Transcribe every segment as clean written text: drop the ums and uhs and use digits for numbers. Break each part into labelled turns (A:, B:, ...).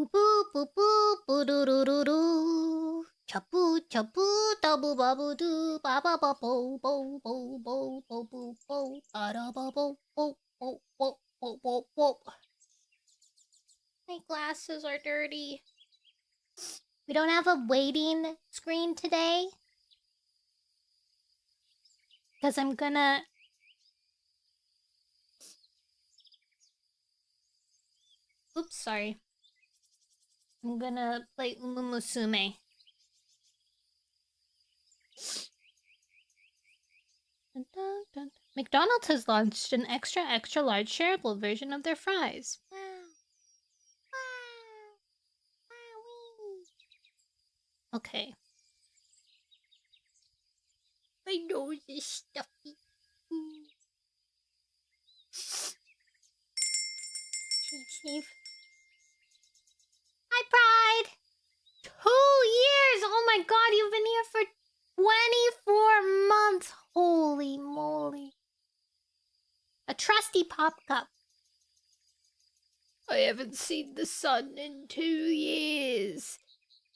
A: Boo boo boo boo boo doo doo doo doo. Chapu chapu dabu babu doo ba ba ba bo bo bo bo bo bo bo ba da ba bo bo bo bo bo bo bo. My glasses are dirty. We don't have a waiting screen today. Because I'm gonna... Oops, sorry. I'm gonna play Uma Musume. Dun, dun, dun. McDonald's has launched an extra large shareable version of their fries. Wow. Wow. Okay. My nose is stuffy. Shave. Hi, Pride! 2 years! Oh my god, you've been here for 24 months! Holy moly. A trusty pop cup. I haven't seen the sun in 2 years.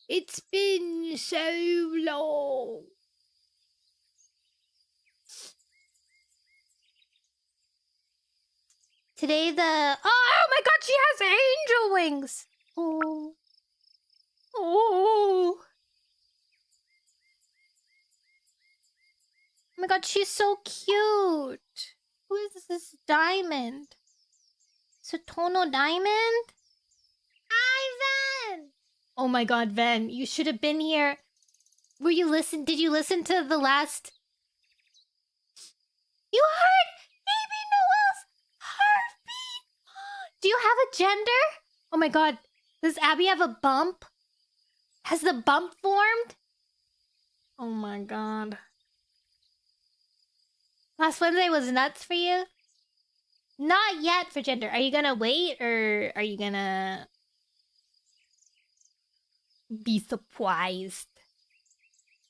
A: It's been so long. Today oh my god, she has angel wings! Oh. Oh. Oh my god, she's so cute. Who is this Diamond? Sotono Diamond? Hi, Ven! Oh my god, Ven, you should have been here. Did you listen to the last... You heard Baby Noelle's heartbeat! Do you have a gender? Oh my god, does Abby have a bump? Has the bump formed? Oh my god. Last Wednesday was nuts for you? Not yet for gender. Are you gonna wait or are you gonna be surprised?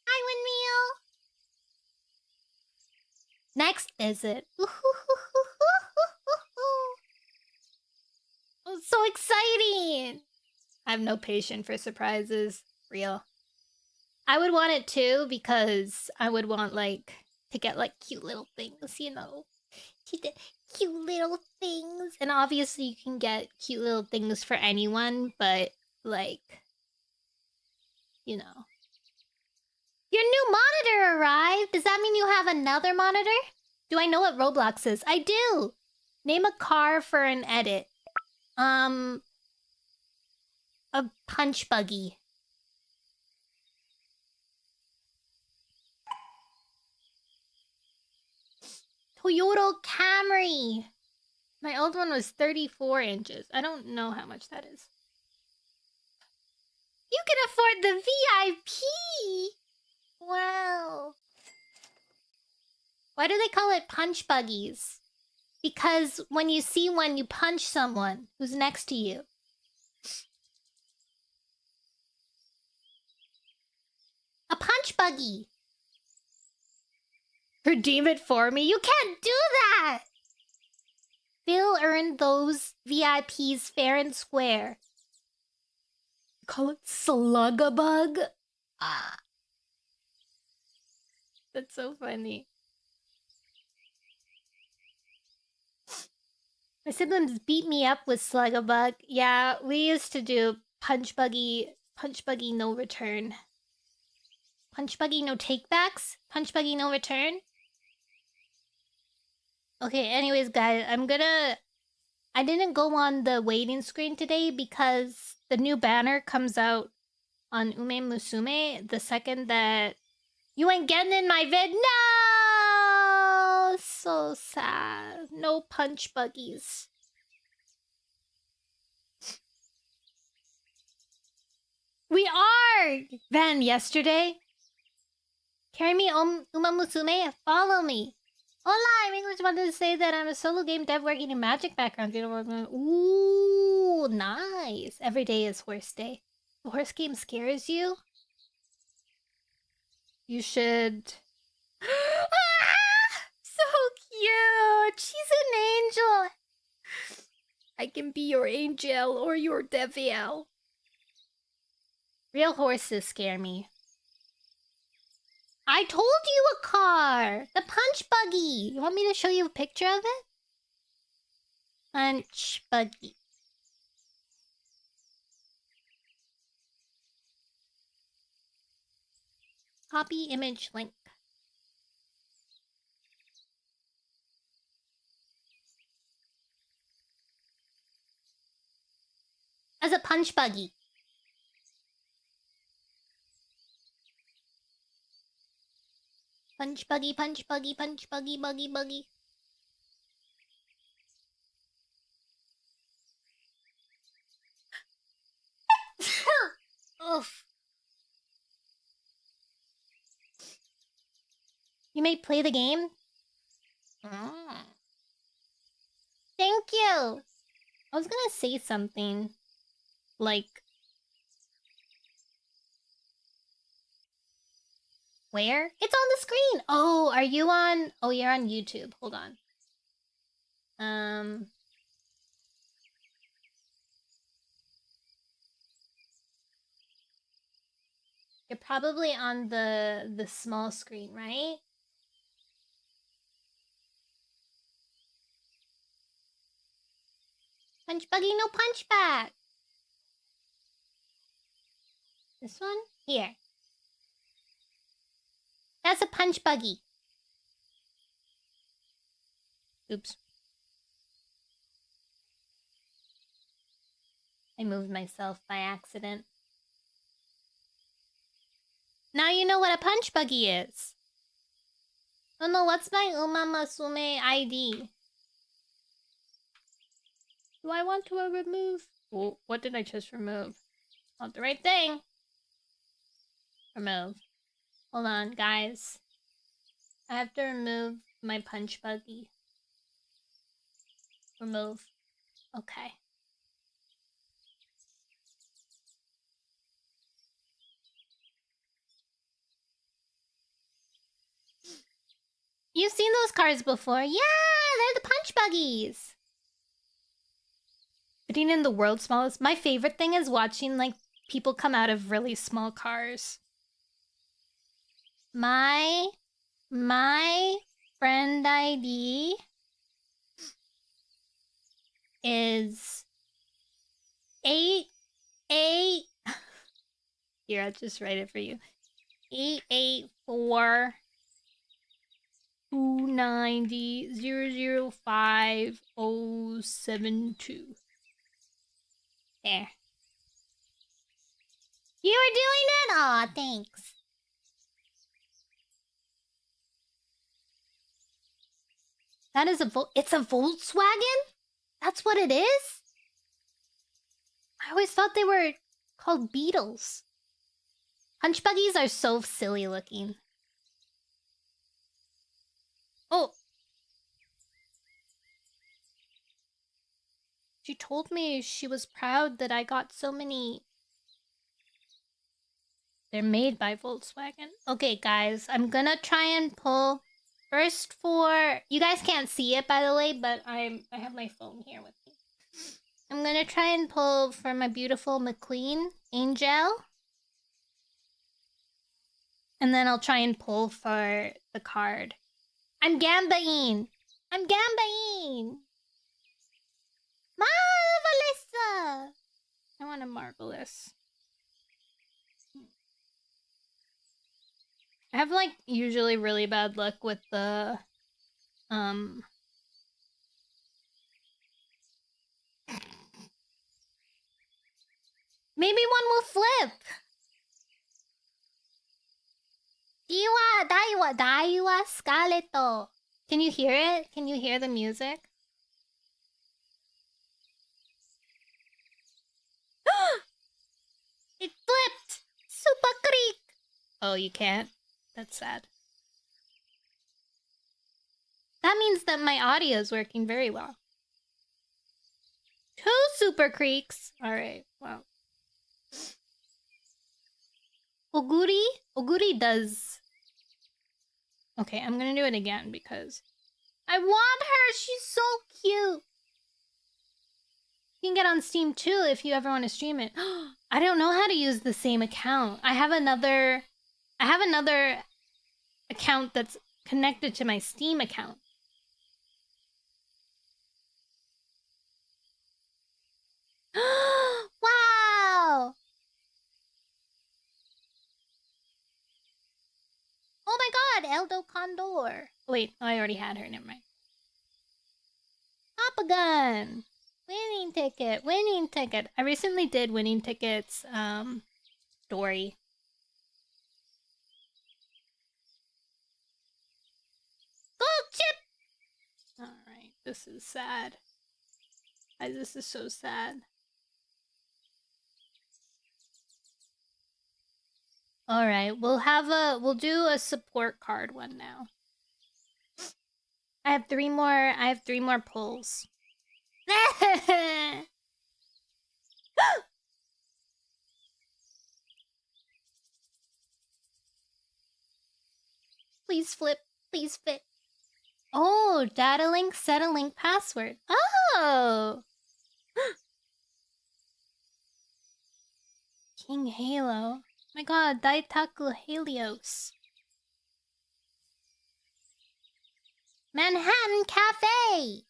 A: Hi, Windmill. Next visit. Oh, so exciting. I have no patience for surprises. Real. I would want it too because I would want like to get like cute little things, you know. Cute little things. And obviously you can get cute little things for anyone, but like, you know. Your new monitor arrived! Does that mean you have another monitor? Do I know what Roblox is? I do! Name a car for an edit. A punch buggy. Toyota Camry! My old one was 34 inches. I don't know how much that is. You can afford the VIP! Wow. Why do they call it punch buggies? Because when you see one, you punch someone who's next to you. A punch buggy. Redeem it for me? You can't do that! Phil earned those VIPs fair and square. Call it Slugabug? Ah. That's so funny. My siblings beat me up with Slugabug. Yeah, we used to do punch buggy no return. Punch buggy no takebacks? Punch buggy no return? Okay, anyways, guys, I didn't go on the waiting screen today because the new banner comes out on Ume Musume the second that... You ain't getting in my vid? No! So sad. No punch buggies. We are! Van, yesterday. Carry me, Uma Musume. Follow me. Hola, I'm English. Wanted to say that I'm a solo game dev working in Magic background. Ooh, nice. Every day is horse day. The horse game scares you? You should... Ah! So cute! She's an angel! I can be your angel or your devil. Real horses scare me. I told you a car! The punch buggy! You want me to show you a picture of it? Punch buggy. Copy image link. As a punch buggy. Punch buggy, punch buggy, punch buggy, buggy, buggy. Oof. You may play the game? Thank you! I was gonna say something. Like... Where? It's on the screen! Oh, are you on... Oh, you're on YouTube. Hold on. You're probably on the small screen, right? Punch buggy, no punch back! This one? Here. That's a punch buggy. Oops. I moved myself by accident. Now you know what a punch buggy is. Oh no, what's my Uma Masume ID? Do I want to remove? Oh, what did I just remove? Not the right thing. Remove. Hold on, guys. I have to remove my punch buggy. Remove. Okay. You've seen those cars before. Yeah, they're the punch buggies. Fitting in the world's smallest. My favorite thing is watching, like, people come out of really small cars. My friend ID is 88. Here, I'll just write it for you. 884 290 005 072. There. You were doing it? Aw, thanks. That is it's a Volkswagen? That's what it is? I always thought they were called Beetles. Punch buggies are so silly looking. Oh. She told me she was proud that I got so many. They're made by Volkswagen. Okay, guys, I'm gonna try and pull first for... You guys can't see it, by the way, but I have my phone here with me. I'm gonna try and pull for my beautiful McQueen Angel. And then I'll try and pull for the card. I'm Gambaine! I'm Gambaine! Marvelous! I want a Marvelous. I have, like, usually really bad luck with the, Maybe one will flip! Daiwa Skeleto. Can you hear it? Can you hear the music? It flipped! Super Creek! Oh, you can't? That's sad. That means that my audio is working very well. 2 Super Creeks! Alright, well. Oguri? Oguri does... Okay, I'm gonna do it again because... I want her! She's so cute! You can get on Steam too if you ever want to stream it. I don't know how to use the same account. I have another account that's connected to my Steam account. Wow! Oh my god, Eldo Condor. Wait, I already had her, never mind. Papa Gun! Winning ticket, winning ticket. I recently did winning tickets, story. Gold chip! Alright, this is sad. This is so sad. Alright, we'll do a support card one now. I have three more pulls. Please flip, please fit. Oh, data link, set a link password. Oh! King Halo. My god, Daitaku Helios. Manhattan Cafe!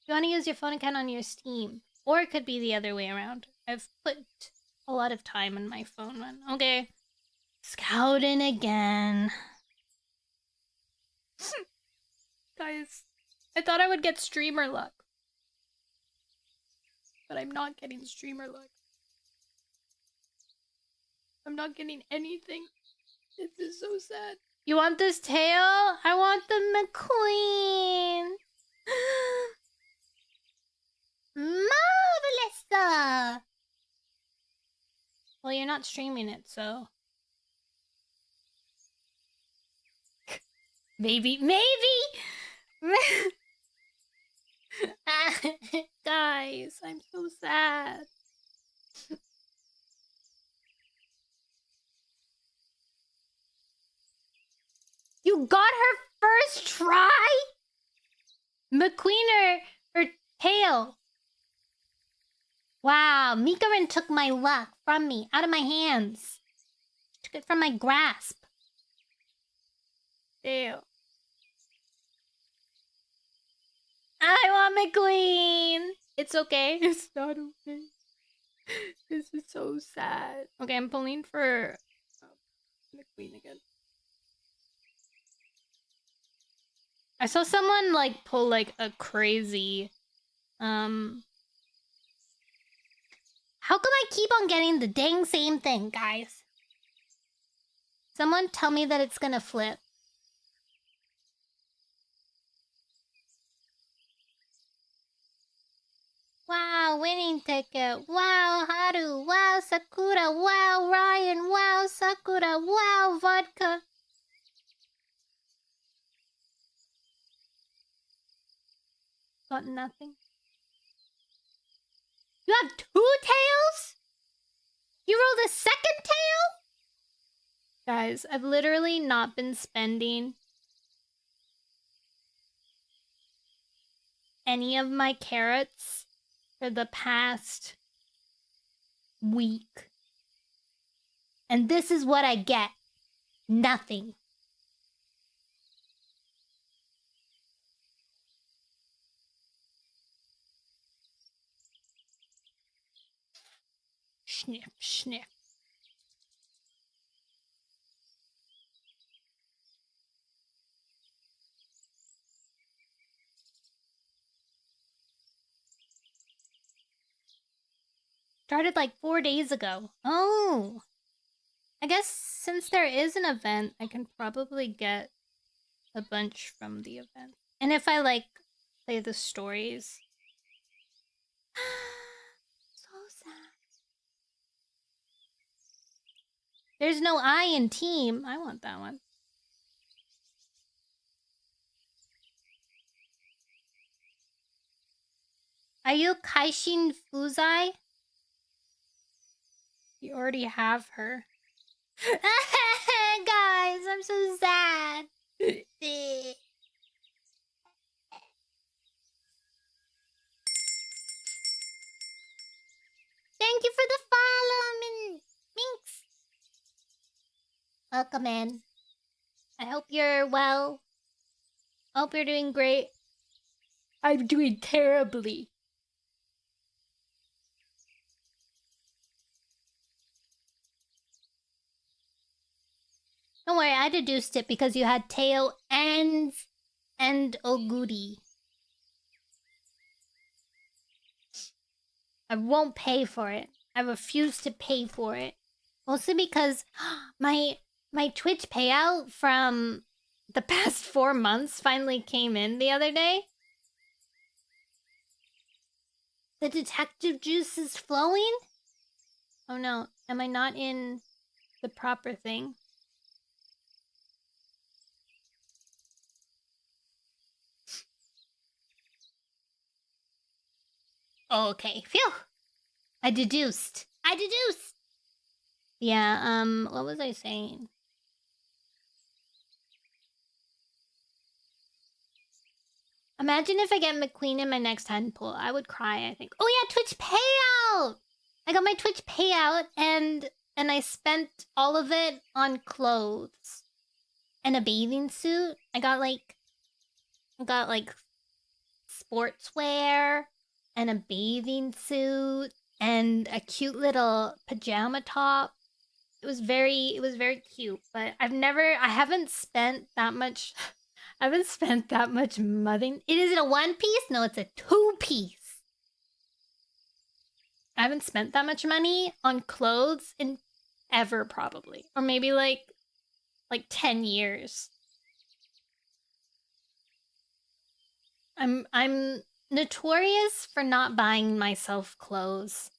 A: You want to use your phone account on your Steam. Or it could be the other way around. I've put a lot of time on my phone one. Okay. Scouting again. Guys, I thought I would get streamer luck. But I'm not getting streamer luck. I'm not getting anything. This is so sad. You want this tail? I want the McQueen. Marvelous! Well, you're not streaming it, so... Maybe. Guys, I'm so sad. You got her first try? McQueen or tail? Wow, Mikarin took my luck from me, out of my hands. Took it from my grasp. Ew. I want McQueen. It's okay. It's not okay. This is so sad. Okay, I'm pulling for McQueen again. I saw someone like pull like a crazy how come I keep on getting the dang same thing, guys? Someone tell me that it's gonna flip. Wow, winning ticket. Wow, Haru. Wow, Sakura. Wow, Ryan. Wow, Sakura. Wow, vodka. Got nothing. You have 2 tails? You rolled a second tail? Guys, I've literally not been spending any of my carrots for the past week. And this is what I get. Nothing. Sniff, sniff. Started like 4 days ago. Oh. I guess since there is an event, I can probably get a bunch from the event. And if I like play the stories. So sad. There's no I in team. I want that one. Are you Kaishin Fuzai? You already have her. Guys, I'm so sad. welcome in. I hope you're well. I hope you're doing great. I'm doing terribly. Don't worry, I deduced it because you had Teo and Oguri. I won't pay for it. I refuse to pay for it. Mostly because my Twitch payout from the past 4 months finally came in the other day. The detective juice is flowing? Oh no, am I not in the proper thing? Oh, okay, phew! I deduced! Yeah, what was I saying? Imagine if I get McQueen in my next hand pull. I would cry, I think. Oh yeah, Twitch payout! I got my Twitch payout and I spent all of it on clothes. And a bathing suit. I got like sportswear and a bathing suit and a cute little pajama top. It was very cute, but I haven't spent that much money. Is it a one piece? No, it's a 2-piece. I haven't spent that much money on clothes in ever, probably. Or maybe like 10 years. I'm notorious for not buying myself clothes.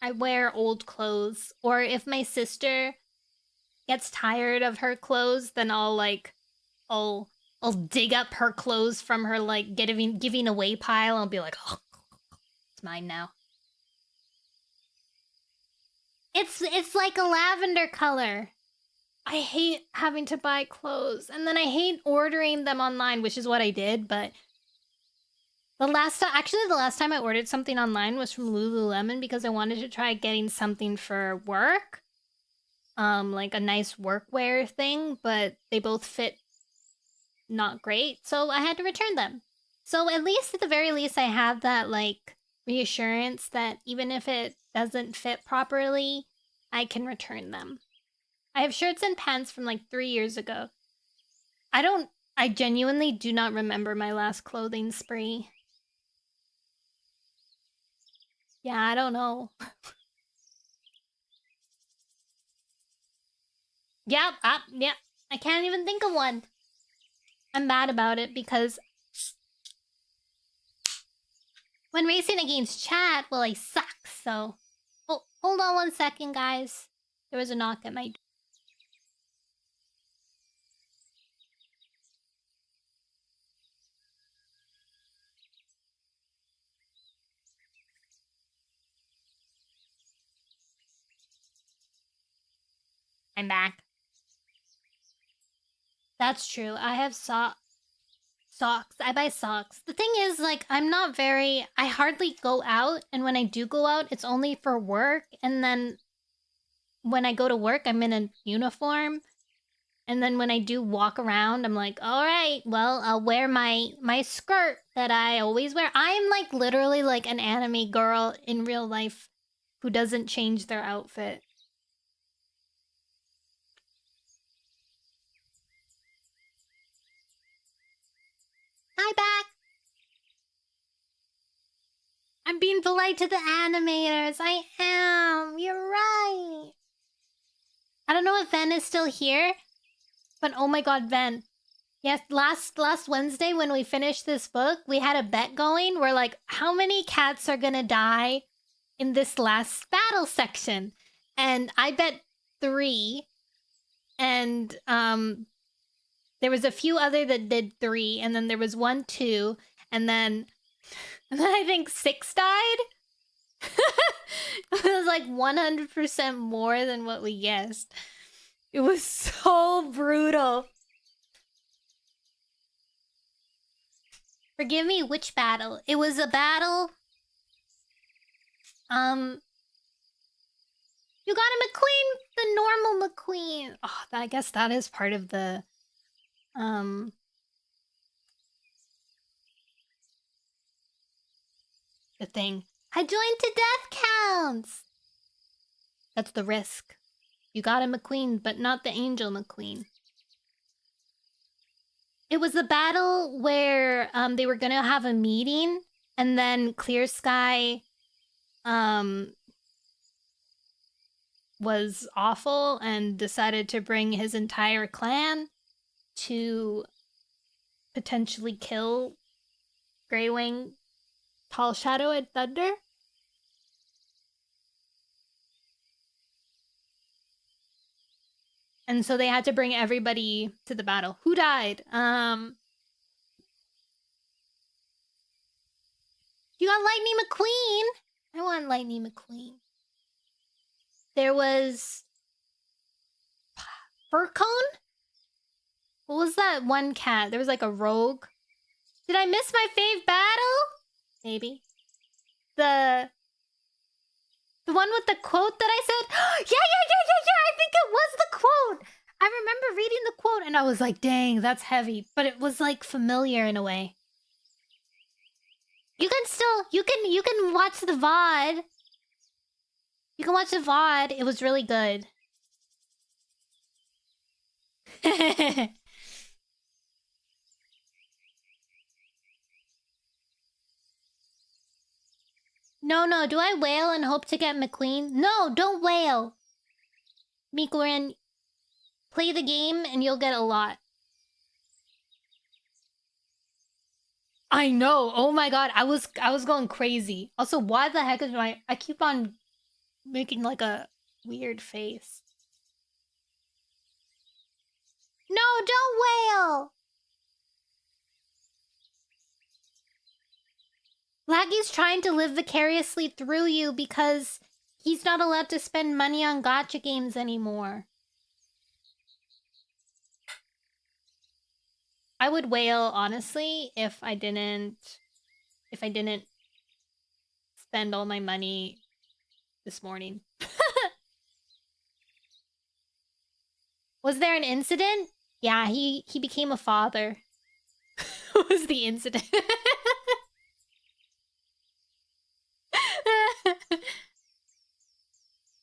A: I wear old clothes, or if my sister gets tired of her clothes, then I'll dig up her clothes from her giving away pile and I'll be like, oh, it's mine now. It's like a lavender color. I hate having to buy clothes, and then I hate ordering them online, which is what I did, but the last time I ordered something online was from Lululemon because I wanted to try getting something for work. Like a nice workwear thing, but they both fit not great, so I had to return them. So at the very least, I have that, reassurance that even if it doesn't fit properly, I can return them. I have shirts and pants from 3 years ago. I genuinely do not remember my last clothing spree. Yeah, I don't know. Yep, I can't even think of one. I'm mad about it because when racing against chat, well, I suck, so... Oh, hold on 1 second, guys. There was a knock at my door. I'm back. That's true. I have socks. I buy socks. The thing is, I hardly go out, and when I do go out, it's only for work, and then when I go to work, I'm in a uniform, and then when I do walk around, I'm like, all right, well, I'll wear my skirt that I always wear. I'm literally an anime girl in real life who doesn't change their outfit. Hi, back. I'm being polite to the animators. I am. You're right. I don't know if Ven is still here, but oh my god, Ven. Yes, last Wednesday when we finished this book, we had a bet going. We're like, how many cats are gonna die in this last battle section? And I bet 3. And there was a few other that did 3, and then there was 1, 2, and then I think 6 died. It was 100% more than what we guessed. It was so brutal. Forgive me, which battle? It was a battle. You got a McQueen, the normal McQueen. Oh, I guess that is part of the thing. I joined to death counts. That's the risk. You got a McQueen, but not the Angel McQueen. It was the battle where they were gonna have a meeting, and then Clear Sky was awful and decided to bring his entire clan to potentially kill Greywing, Tall Shadow, and Thunder. And so they had to bring everybody to the battle. Who died? You got Lightning McQueen. I want Lightning McQueen. There was Furcone? What was that one cat? There was like a rogue. Did I miss my fave battle? Maybe. The one with the quote that I said? Yeah, I think it was the quote. I remember reading the quote and I was like, dang, that's heavy. But it was like familiar in a way. You can still, you can watch the VOD. You can watch the VOD. It was really good. No, do I wail and hope to get McQueen? No, don't wail. Mikoran, play the game and you'll get a lot. I know. Oh my god, I was going crazy. Also, why the heck is I keep on making like a weird face. No, don't wail. Laggy's trying to live vicariously through you because he's not allowed to spend money on gacha games anymore. I would wail, honestly, if I didn't spend all my money this morning. Was there an incident? Yeah, he became a father. What was the incident?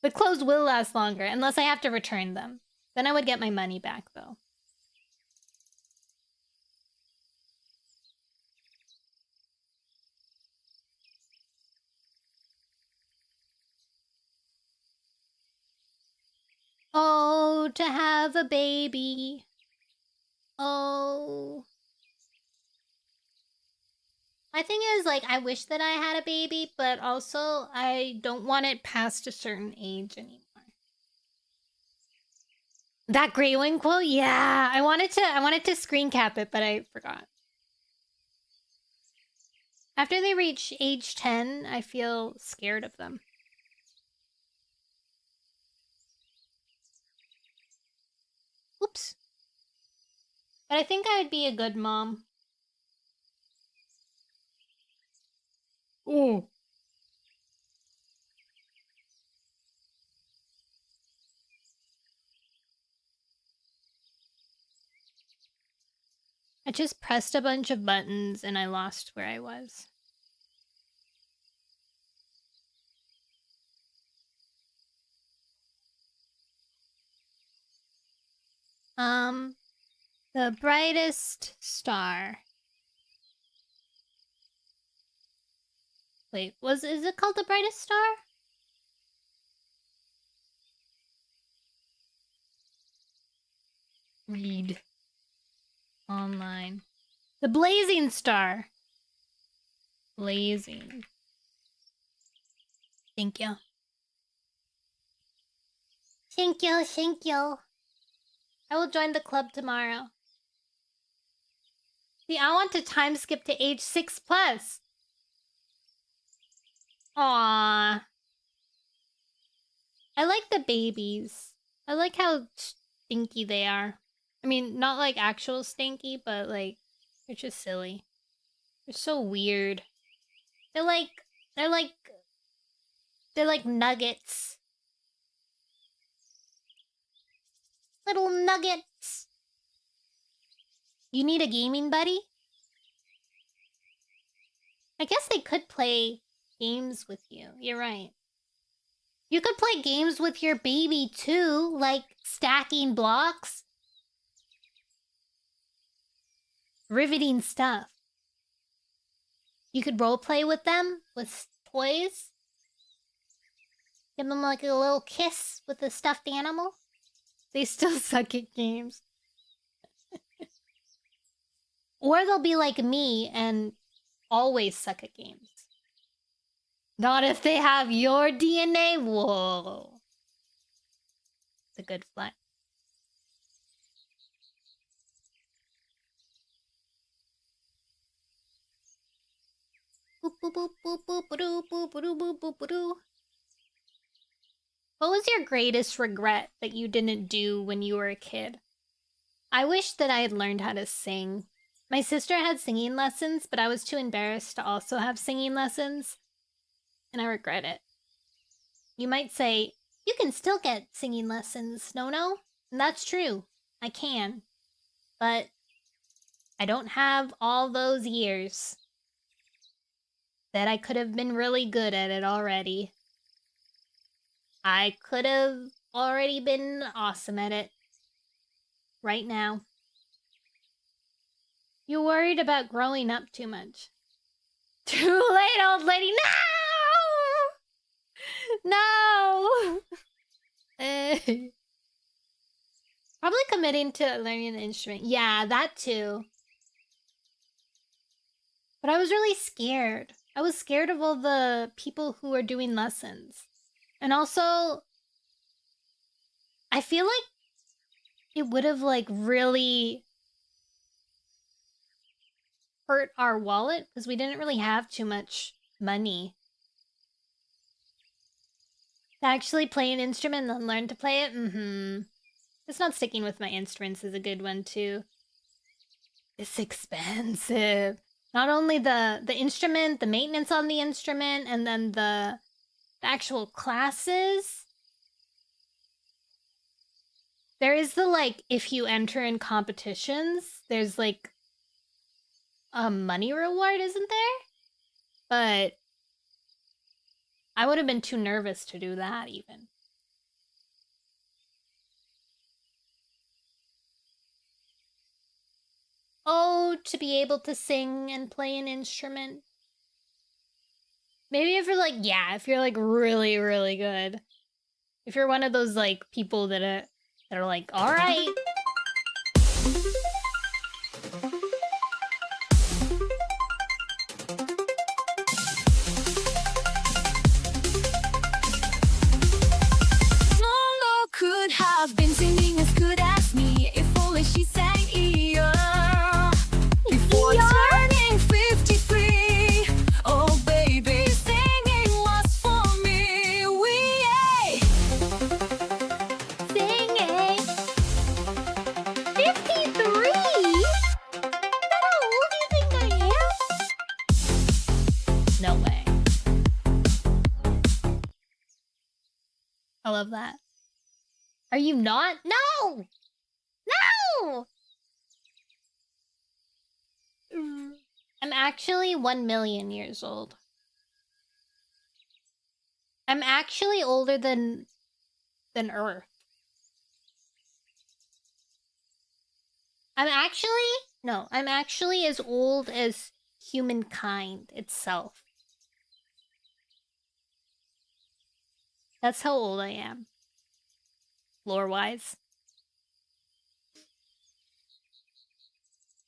A: The clothes will last longer, unless I have to return them. Then I would get my money back, though. Oh, to have a baby. Oh. My thing is, like, I wish that I had a baby, but also I don't want it past a certain age anymore. That Greywing quote? Yeah, I wanted to screen cap it, but I forgot. After they reach age 10, I feel scared of them. Oops. But I think I would be a good mom. Ooh. I just pressed a bunch of buttons and I lost where I was. The brightest star. Wait, is it called the brightest star? Read. Online. The blazing star. Blazing. Thank you. Thank you. I will join the club tomorrow. See, I want to time skip to age 6+. Aww. I like the babies. I like how stinky they are. I mean, not like actual stinky, but like, they're just silly. They're so weird. They're like nuggets. Little nuggets. You need a gaming buddy? I guess they could play games with you. You're right. You could play games with your baby too, like stacking blocks. Riveting stuff. You could roleplay with them with toys. Give them like a little kiss with a stuffed animal. They still suck at games. Or they'll be like me and always suck at games. Not if they have your DNA. Whoa. It's a good flex. Boop, boop, boop, boop, boop, boop, boop, boop, boop, boop, boop. What was your greatest regret that you didn't do when you were a kid? I wish that I had learned how to sing. My sister had singing lessons, but I was too embarrassed to also have singing lessons. And I regret it. You might say, you can still get singing lessons, Nono. And that's true. I can. But I don't have all those years. That I could have been really good at it already. I could have already been awesome at it. Right now. You worried about growing up too much. Too late, old lady. No! No! Probably committing to learning an instrument. Yeah, that too. But I was really scared. I was scared of all the people who are doing lessons. And also, I feel like it would have like really hurt our wallet because we didn't really have too much money. To actually play an instrument and then learn to play it? It's not sticking with my instruments is a good one too. It's expensive. Not only the instrument, the maintenance on the instrument, and then the actual classes. There is the, like, if you enter in competitions, there's, like, a money reward, isn't there? But I would have been too nervous to do that, even. Oh, to be able to sing and play an instrument. Maybe if you're like, yeah, if you're like really, really good. If you're one of those like people that are like, all right.
B: Nono could have been singing as good as me if only she sang ear. Before turning 53, oh baby, singing was for me.
A: Singing. 53? How old do you think I am? No way. I love that. Are you not? No! No! I'm actually 1 million years old. I'm actually older than Earth. I'm actually as old as humankind itself. That's how old I am. Lore-wise.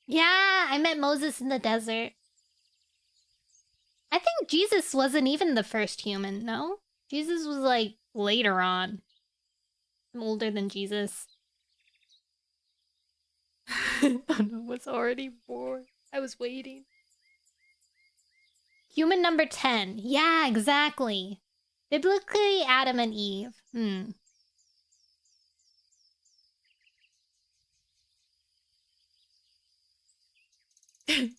A: Yeah, I met Moses in the desert. I think Jesus wasn't even the first human, no? Jesus was like later on. I'm older than Jesus. Nono was already born. I was waiting. Human number 10. Yeah, exactly. Biblically, Adam and Eve.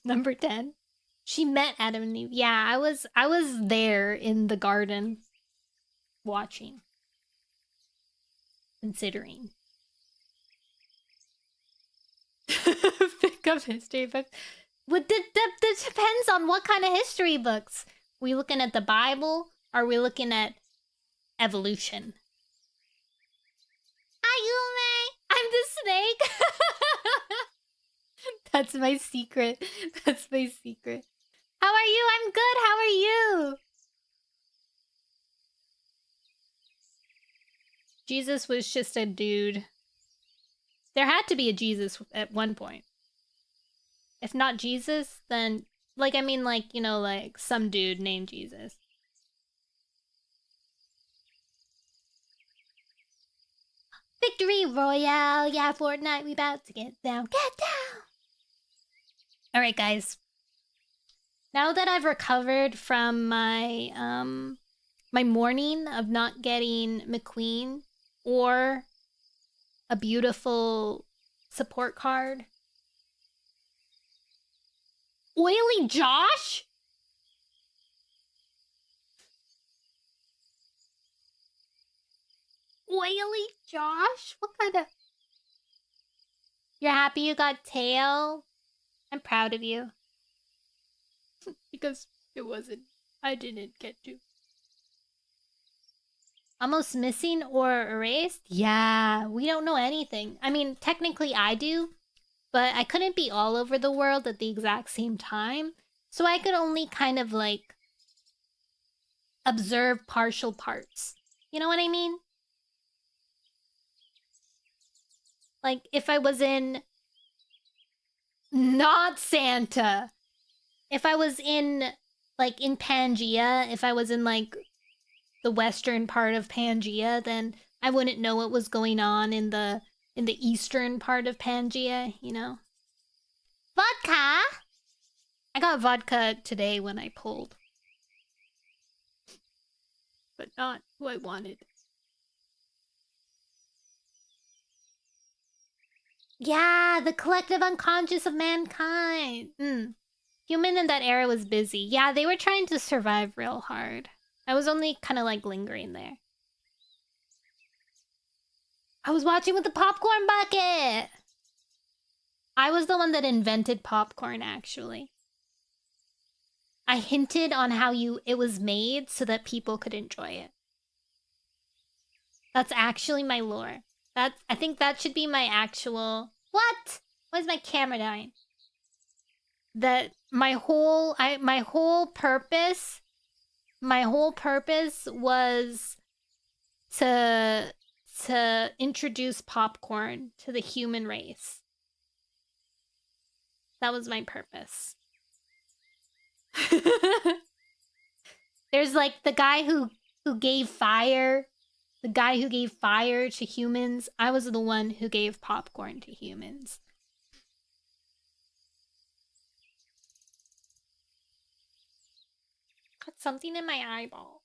A: Number 10. She met Adam and Eve. Yeah, I was there in the garden watching. Considering. Pick up history books. What that depends on what kind of history books. We looking at the Bible? Are we looking at evolution? Ayume! I'm the snake! That's my secret. That's my secret. How are you? I'm good. How are you? Jesus was just a dude. There had to be a Jesus at one point. If not Jesus, then, like, I mean, like, you know, like, some dude named Jesus. Victory Royale! Yeah, Fortnite, we about to get down. Get down! Alright, guys. Now that I've recovered from my, my morning of not getting McQueen or a beautiful support card. Oily Josh? Oily Josh? What kind of... You're happy you got tail? I'm proud of you. Because it wasn't... I didn't get to. Almost missing or erased? Yeah, we don't know anything. I mean, technically I do, but I couldn't be all over the world at the exact same time. So I could only kind of like observe partial parts. You know what I mean? Like if I was in not Santa. If I was in like in Pangea, if I was in like the western part of Pangea, then I wouldn't know what was going on in the eastern part of Pangea, you know? Vodka! I got vodka today when I pulled. But not who I wanted. Yeah, the collective unconscious of mankind. Human in that era was busy. Yeah, they were trying to survive real hard. I was only kind of like lingering there. I was watching with the popcorn bucket! I was the one that invented popcorn, actually. I hinted on how it was made so that people could enjoy it. That's actually my lore. I think that should be my actual... What? Why is my camera dying? That my whole purpose was to introduce popcorn to the human race. That was my purpose. There's like the guy who gave fire. The guy who gave fire to humans. I was the one who gave popcorn to humans. Got something in my eyeball.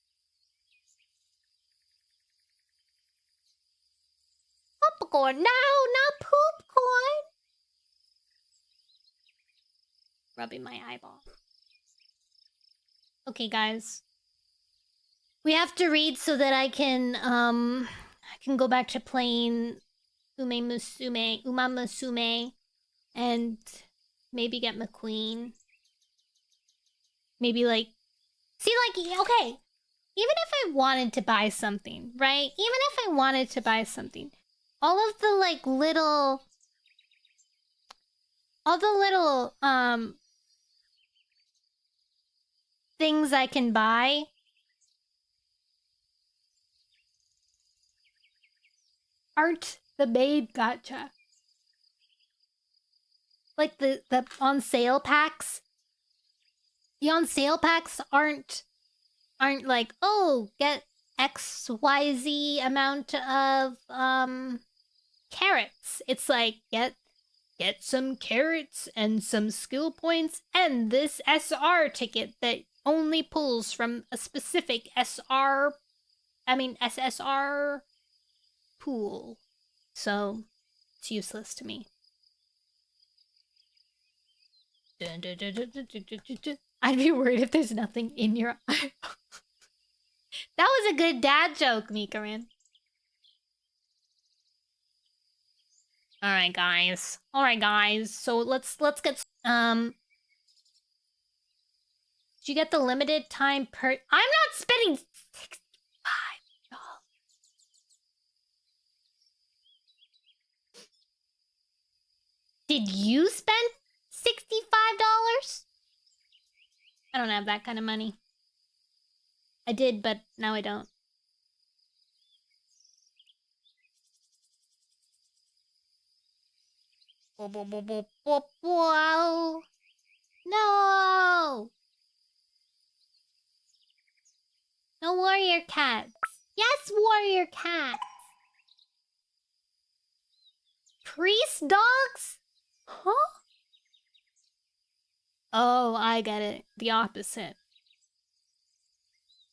A: Popcorn! No, not poopcorn! Rubbing my eyeball. Okay, guys. We have to read so that I can go back to playing Uma Musume, and maybe get McQueen. Maybe like, see, like, okay, even if I wanted to buy something, right? Even if I wanted to buy something, all the little things I can buy aren't the main gacha. Like the on sale packs. The on sale packs aren't like, oh, get XYZ amount of carrots. It's like get some carrots and some skill points and this SR ticket that only pulls from a specific SSR pool. So it's useless to me. I'd be worried if there's nothing in your eye. That was a good dad joke, Mikaran. All right, guys. All right, guys. So let's get Did you get the limited time per? I'm not spending $65. Did you spend $65? I don't have that kind of money. I did, but now I don't. Wow. No! No warrior cats. Yes, warrior cats. Priest dogs? Huh? Oh, I get it. The opposite.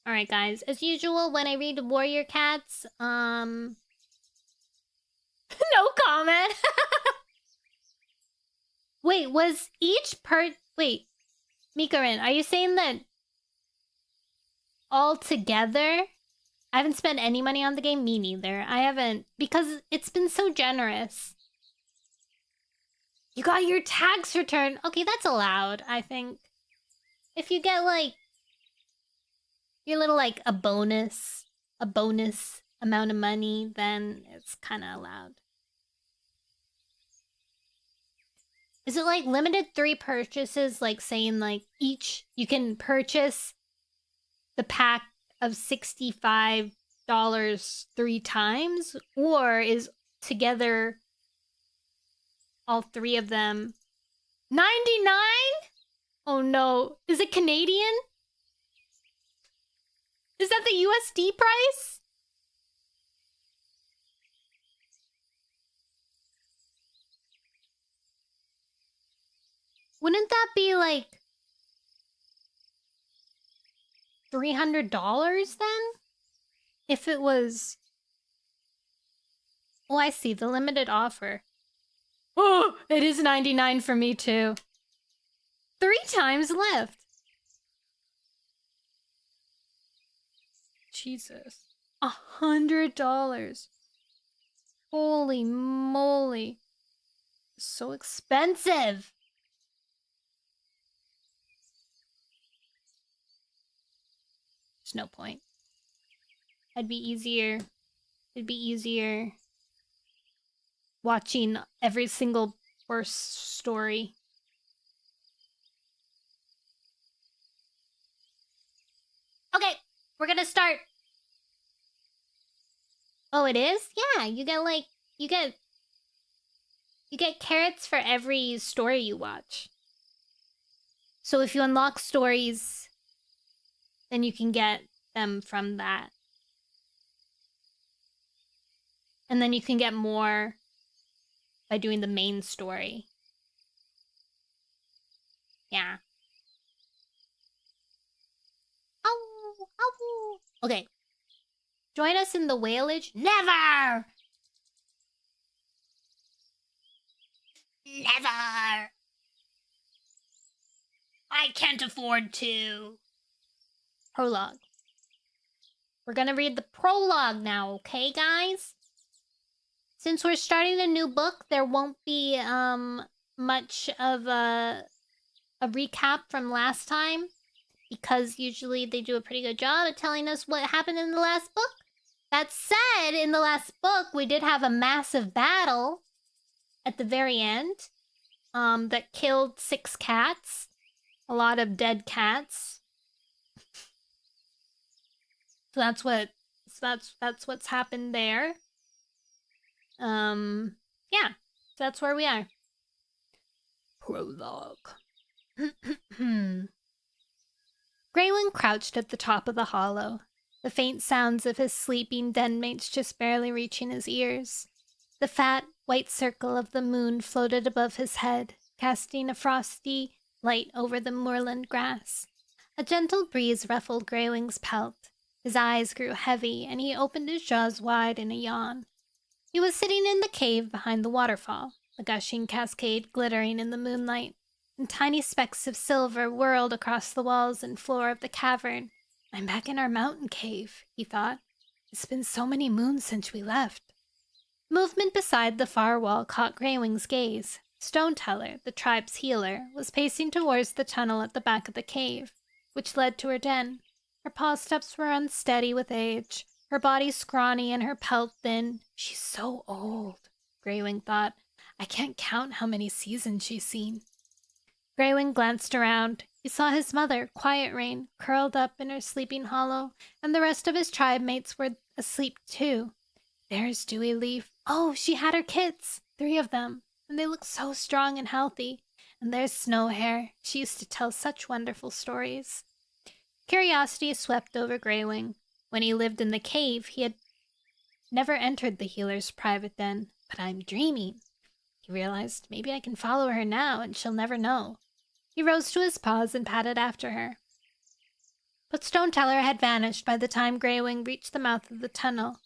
A: Alright, guys. As usual, when I read warrior cats, no comment. Wait, was each wait, Mikarin, are you saying that all together? I haven't spent any money on the game? Me neither. I haven't, because it's been so generous. You got your tax return. Okay, that's allowed, I think. If you get, like, your little, like, a bonus amount of money, then it's kind of allowed. Is it, like, limited 3 purchases, like, saying, like, each, you can purchase the pack of $65 3 times? Or is together all 3 of them 99? Oh no. Is it Canadian? Is that the USD price? Wouldn't that be like $300 then? If it was... Oh, I see. The limited offer. Oh, it is 99 for me too. 3 times left. Jesus. $100. Holy moly. So expensive. There's no point. It'd be easier watching every single horse story. Okay, we're gonna start. Oh, it is? Yeah, you get like, you get carrots for every story you watch. So if you unlock stories, then you can get them from that. And then you can get more by doing the main story. Yeah. Ow, ow. Okay. Join us in the whalage? Never! Never! I can't afford to. Prologue. We're gonna read the prologue now, okay, guys? Since we're starting a new book, there won't be much of a recap from last time, because usually they do a pretty good job of telling us what happened in the last book. That said, in the last book, we did have a massive battle at the very end that killed 6 cats. A lot of dead cats. So that's what's happened there. Yeah, that's where we are. Prologue. Graylin crouched at the top of the hollow, the faint sounds of his sleeping den mates just barely reaching his ears. The fat, white circle of the moon floated above his head, casting a frosty light over the moorland grass. A gentle breeze ruffled Grayling's pelt. His eyes grew heavy, and he opened his jaws wide in a yawn. He was sitting in the cave behind the waterfall, the gushing cascade glittering in the moonlight, and tiny specks of silver whirled across the walls and floor of the cavern. I'm back in our mountain cave, he thought. It's been so many moons since we left. Movement beside the far wall caught Greywing's gaze. Stone Teller, the tribe's healer, was pacing towards the tunnel at the back of the cave, which led to her den. Her paw steps were unsteady with age, her body scrawny and her pelt thin. She's so old, Greywing thought. I can't count how many seasons she's seen. Greywing glanced around. He saw his mother, Quiet Rain, curled up in her sleeping hollow, and the rest of his tribe mates were asleep too. There's Dewy Leaf. Oh, she had her kids, 3 of them, and they look so strong and healthy. And there's Snow Hair. She used to tell such wonderful stories. Curiosity swept over Greywing. When he lived in the cave, he had never entered the healer's private den. But I'm dreaming. He realized, maybe I can follow her now and she'll never know. He rose to his paws and padded after her. But Stone Teller had vanished by the time Greywing reached the mouth of the tunnel.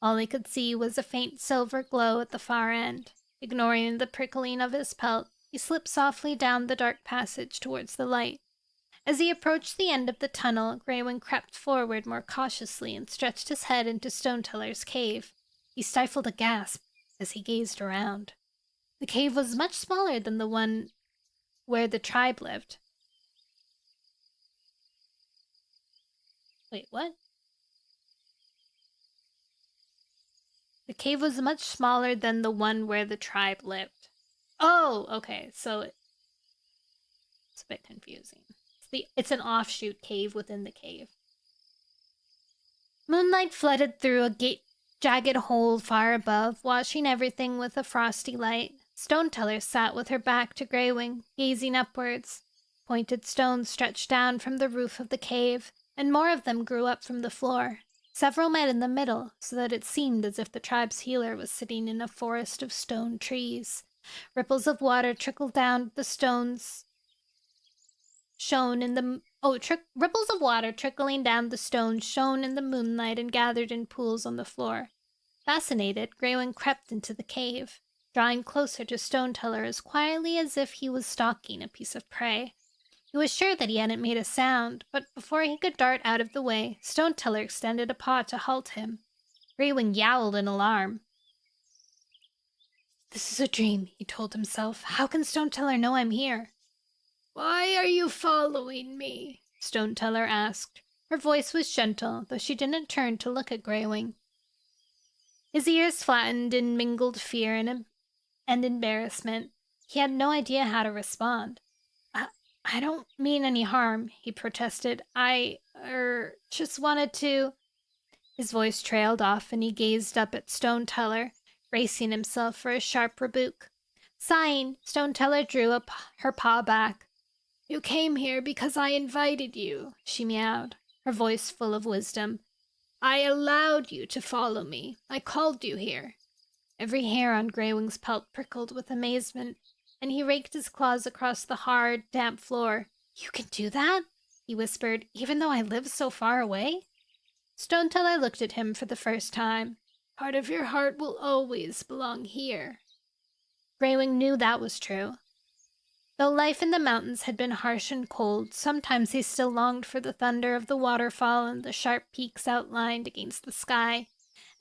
A: All he could see was a faint silver glow at the far end. Ignoring the prickling of his pelt, he slipped softly down the dark passage towards the light. As he approached the end of the tunnel, Greywing crept forward more cautiously and stretched his head into Stone Teller's cave. He stifled a gasp as he gazed around. The cave was much smaller than the one where the tribe lived. Wait, what? The cave was much smaller than the one where the tribe lived. Oh, okay, so it's a bit confusing. It's an offshoot cave within the cave. Moonlight flooded through a jagged hole far above, washing everything with a frosty light. Stone Teller sat with her back to Greywing, gazing upwards. Pointed stones stretched down from the roof of the cave, and more of them grew up from the floor. Several met in the middle, so that it seemed as if the tribe's healer was sitting in a forest of stone trees. Ripples of water trickled down the stones, ripples of water trickling down the stones shone in the moonlight and gathered in pools on the floor. Fascinated, Greywing crept into the cave, drawing closer to Stone Teller as quietly as if he was stalking a piece of prey. He was sure that he hadn't made a sound, but before he could dart out of the way, Stone Teller extended a paw to halt him. Greywing yowled in alarm. This is a dream, he told himself. How can Stone Teller know I'm here? Why are you following me? Stone Teller asked. Her voice was gentle, though she didn't turn to look at Greywing. His ears flattened in mingled fear and embarrassment. He had no idea how to respond. I don't mean any harm, he protested. I just wanted to... His voice trailed off and he gazed up at Stone Teller, bracing himself for a sharp rebuke. Sighing, Stone Teller drew her paw back. You came here because I invited you, she meowed, her voice full of wisdom. I allowed you to follow me. I called you here. Every hair on Greywing's pelt prickled with amazement, and he raked his claws across the hard, damp floor. You can do that? He whispered, even though I live so far away? Stone Teller looked at him for the first time. Part of your heart will always belong here. Greywing knew that was true. Though life in the mountains had been harsh and cold, sometimes he still longed for the thunder of the waterfall and the sharp peaks outlined against the sky.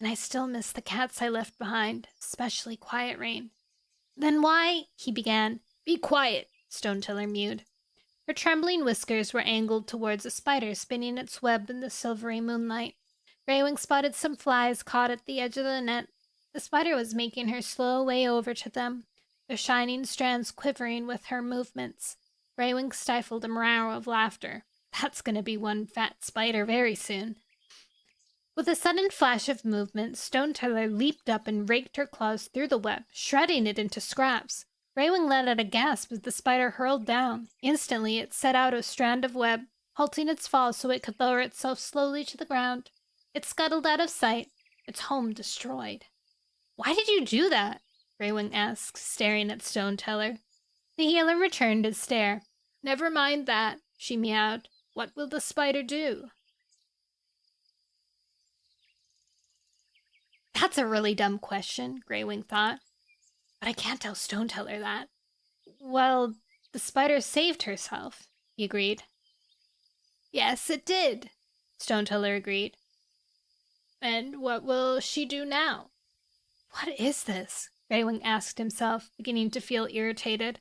A: And I still miss the cats I left behind, especially Quiet Rain. Then why? He began. Be quiet, Stone Teller mewed. Her trembling whiskers were angled towards a spider spinning its web in the silvery moonlight. Greywing spotted some flies caught at the edge of the net. The spider was making her slow way over to them, their shining strands quivering with her movements. Greywing stifled a meow of laughter. That's going to be one fat spider very soon. With a sudden flash of movement, Stone Teller leaped up and raked her claws through the web, shredding it into scraps. Greywing let out a gasp as the spider hurled down. Instantly, it set out a strand of web, halting its fall so it could lower itself slowly to the ground. It scuttled out of sight, its home destroyed. Why did you do that? Greywing asked, staring at Stone Teller. The healer returned his stare. Never mind that, she meowed. What will the spider do? That's a really dumb question, Greywing thought. But I can't tell Stone Teller that. Well, the spider saved herself, he agreed. Yes, it did, Stone Teller agreed. And what will she do now? What is this? Greywing asked himself, beginning to feel irritated.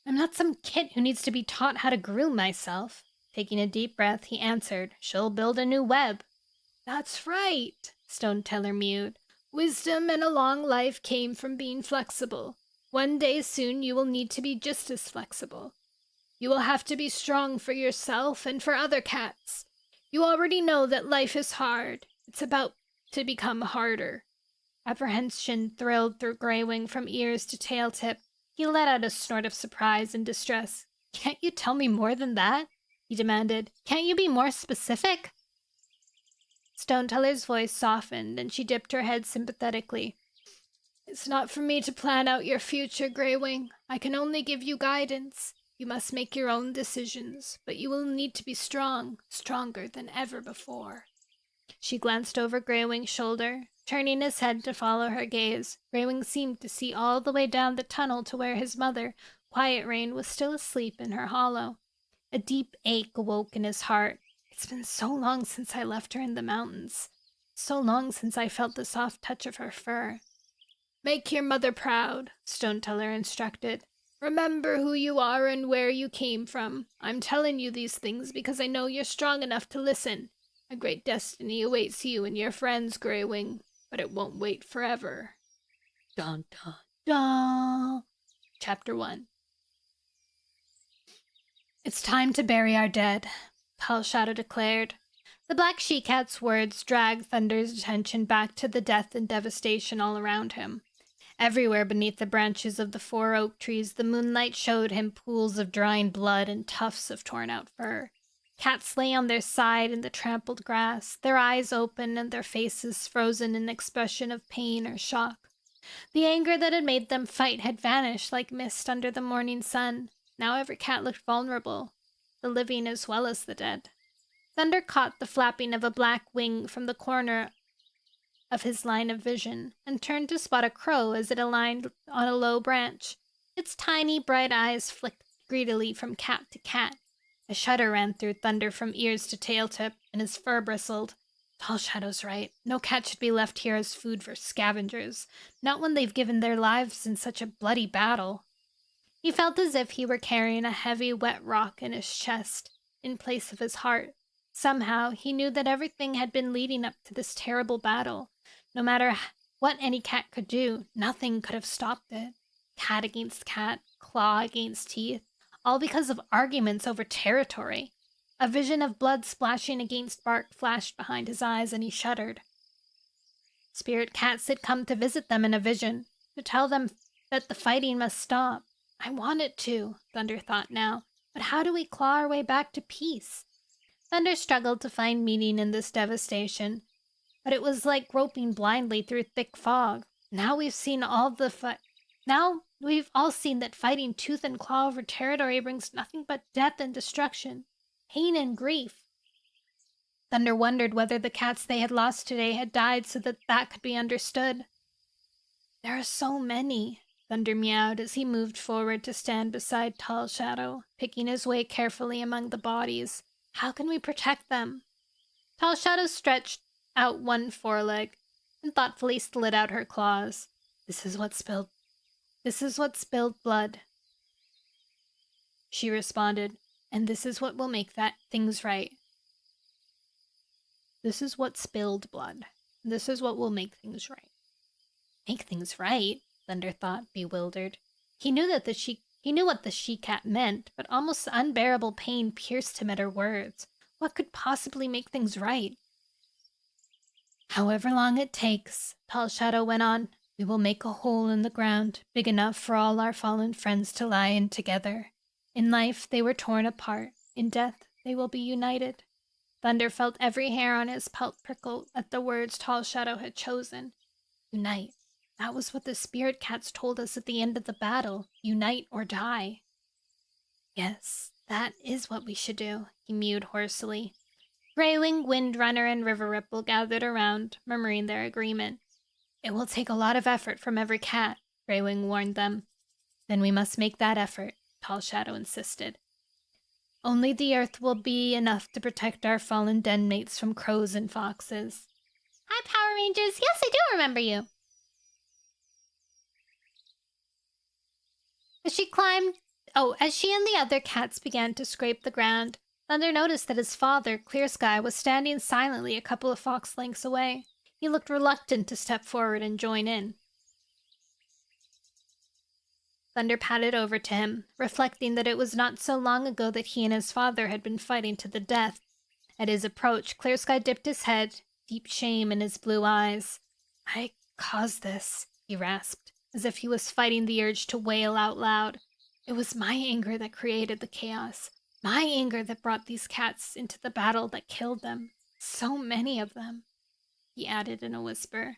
A: I'm not some kid who needs to be taught how to groom myself. Taking a deep breath, he answered, She'll build a new web. That's right, Stone Teller mewed. Wisdom and a long life came from being flexible. One day soon you will need to be just as flexible. You will have to be strong for yourself and for other cats. You already know that life is hard. It's about to become harder. Apprehension thrilled through Greywing from ears to tail tip. He let out a snort of surprise and distress. Can't you tell me more than that? He demanded. Can't you be more specific? Stone Teller's voice softened, and she dipped her head sympathetically. It's not for me to plan out your future, Greywing. I can only give you guidance. You must make your own decisions, but you will need to be strong, stronger than ever before. She glanced over Greywing's shoulder, turning his head to follow her gaze. Greywing seemed to see all the way down the tunnel to where his mother, Quiet Rain, was still asleep in her hollow. A deep ache awoke in his heart. It's been so long since I left her in the mountains. So long since I felt the soft touch of her fur. Make your mother proud, Stone Teller instructed. Remember who you are and where you came from. I'm telling you these things because I know you're strong enough to listen. A great destiny awaits you and your friends, Greywing, but it won't wait forever. Dun dun dun. Chapter 1. It's time to bury our dead, Tall Shadow declared. The black she-cat's words dragged Thunder's attention back to the death and devastation all around him. Everywhere beneath the branches of the 4 oak trees, the moonlight showed him pools of drying blood and tufts of torn-out fur. Cats lay on their side in the trampled grass, their eyes open and their faces frozen in expression of pain or shock. The anger that had made them fight had vanished like mist under the morning sun. Now every cat looked vulnerable, the living as well as the dead. Thunder caught the flapping of a black wing from the corner of his line of vision, and turned to spot a crow as it aligned on a low branch. Its tiny, bright eyes flicked greedily from cat to cat. A shudder ran through Thunder from ears to tail tip, and his fur bristled. Tall Shadow's right. No cat should be left here as food for scavengers, not when they've given their lives in such a bloody battle. He felt as if he were carrying a heavy, wet rock in his chest, in place of his heart. Somehow, he knew that everything had been leading up to this terrible battle. No matter what any cat could do, nothing could have stopped it. Cat against cat, claw against teeth, all because of arguments over territory. A vision of blood splashing against bark flashed behind his eyes, and he shuddered. Spirit cats had come to visit them in a vision, to tell them that the fighting must stop. I want it to, Thunder thought now, but how do we claw our way back to peace? Thunder struggled to find meaning in this devastation, but it was like groping blindly through thick fog. Now we've all seen that fighting tooth and claw over territory brings nothing but death and destruction, pain and grief. Thunder wondered whether the cats they had lost today had died so that could be understood. There are so many, Thunder meowed as he moved forward to stand beside Tall Shadow, picking his way carefully among the bodies. How can we protect them? Tall Shadow stretched out one foreleg and thoughtfully slid out her claws. This is what spilled blood, she responded, and this is what will make things right. This is what spilled blood. This is what will make things right. Make things right? Thunder thought, bewildered. He knew what the she-cat meant, but almost unbearable pain pierced him at her words. What could possibly make things right? However long it takes, Tall Shadow went on, we will make a hole in the ground, big enough for all our fallen friends to lie in together. In life, they were torn apart. In death, they will be united. Thunder felt every hair on his pelt prickle at the words Tall Shadow had chosen. Unite. That was what the spirit cats told us at the end of the battle. Unite or die. Yes, that is what we should do, he mewed hoarsely. Greywing, Windrunner, and River Ripple gathered around, murmuring their agreement. It will take a lot of effort from every cat, Greywing warned them. Then we must make that effort, Tall Shadow insisted. Only the earth will be enough to protect our fallen den mates from crows and foxes. Hi, Power Rangers. Yes, I do remember you. As she as she and the other cats began to scrape the ground, Thunder noticed that his father, Clear Sky, was standing silently a couple of fox lengths away. He looked reluctant to step forward and join in. Thunder padded over to him, reflecting that it was not so long ago that he and his father had been fighting to the death. At his approach, Clear Sky dipped his head, deep shame in his blue eyes. "I caused this," he rasped, as if he was fighting the urge to wail out loud. "It was my anger that created the chaos. My anger that brought these cats into the battle that killed them. So many of them," he added in a whisper.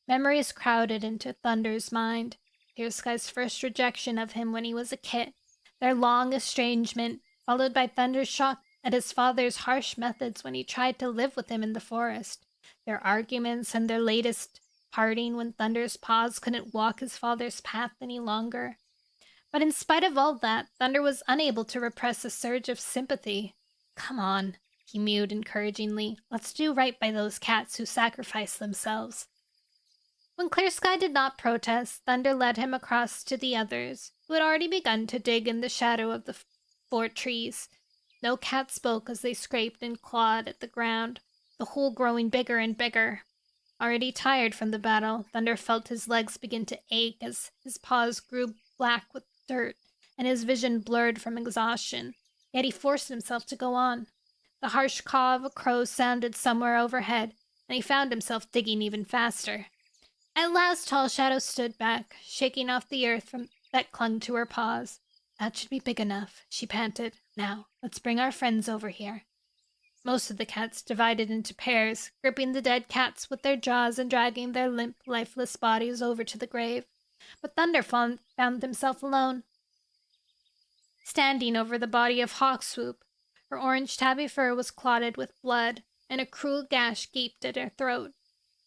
A: Memories crowded into Thunder's mind. Clear Sky's first rejection of him when he was a kid, their long estrangement, followed by Thunder's shock at his father's harsh methods when he tried to live with him in the forest, their arguments and their latest parting when Thunder's paws couldn't walk his father's path any longer. But in spite of all that, Thunder was unable to repress a surge of sympathy. "Come on," he mewed encouragingly. "Let's do right by those cats who sacrificed themselves." When Clear Sky did not protest, Thunder led him across to the others, who had already begun to dig in the shadow of the fort trees. No cat spoke as they scraped and clawed at the ground, the hole growing bigger and bigger. Already tired from the battle, Thunder felt his legs begin to ache as his paws grew black with dirt and his vision blurred from exhaustion. Yet he forced himself to go on. The harsh caw of a crow sounded somewhere overhead, and he found himself digging even faster. At last Tall Shadow stood back, shaking off the earth that clung to her paws. "That should be big enough," she panted. "Now, let's bring our friends over here." Most of the cats divided into pairs, gripping the dead cats with their jaws and dragging their limp, lifeless bodies over to the grave. But Thunder found himself alone, standing over the body of Hawkswoop. Her orange tabby fur was clotted with blood, and a cruel gash gaped at her throat.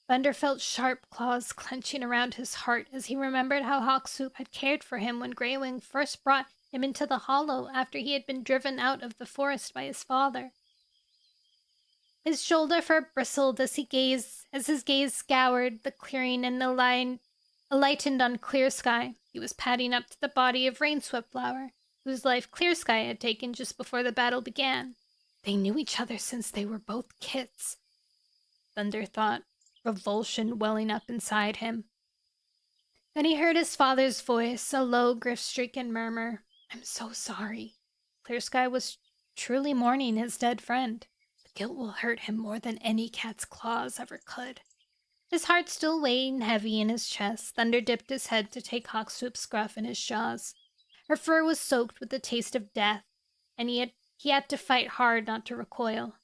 A: Thunder felt sharp claws clenching around his heart as he remembered how Hawkswoop had cared for him when Greywing first brought him into the hollow after he had been driven out of the forest by his father. His shoulder fur bristled as his gaze scoured the clearing and alightened on Clear Sky. He was padding up to the body of Rainswept Flower, whose life Clear Sky had taken just before the battle began. They knew each other since they were both kits, Thunder thought, revulsion welling up inside him. Then he heard his father's voice, a low, grief-stricken murmur. "I'm so sorry." Clear Sky was truly mourning his dead friend. The guilt will hurt him more than any cat's claws ever could. His heart still weighing heavy in his chest, Thunder dipped his head to take Hawkswoop's scruff in his jaws. Her fur was soaked with the taste of death, and he had to fight hard not to recoil.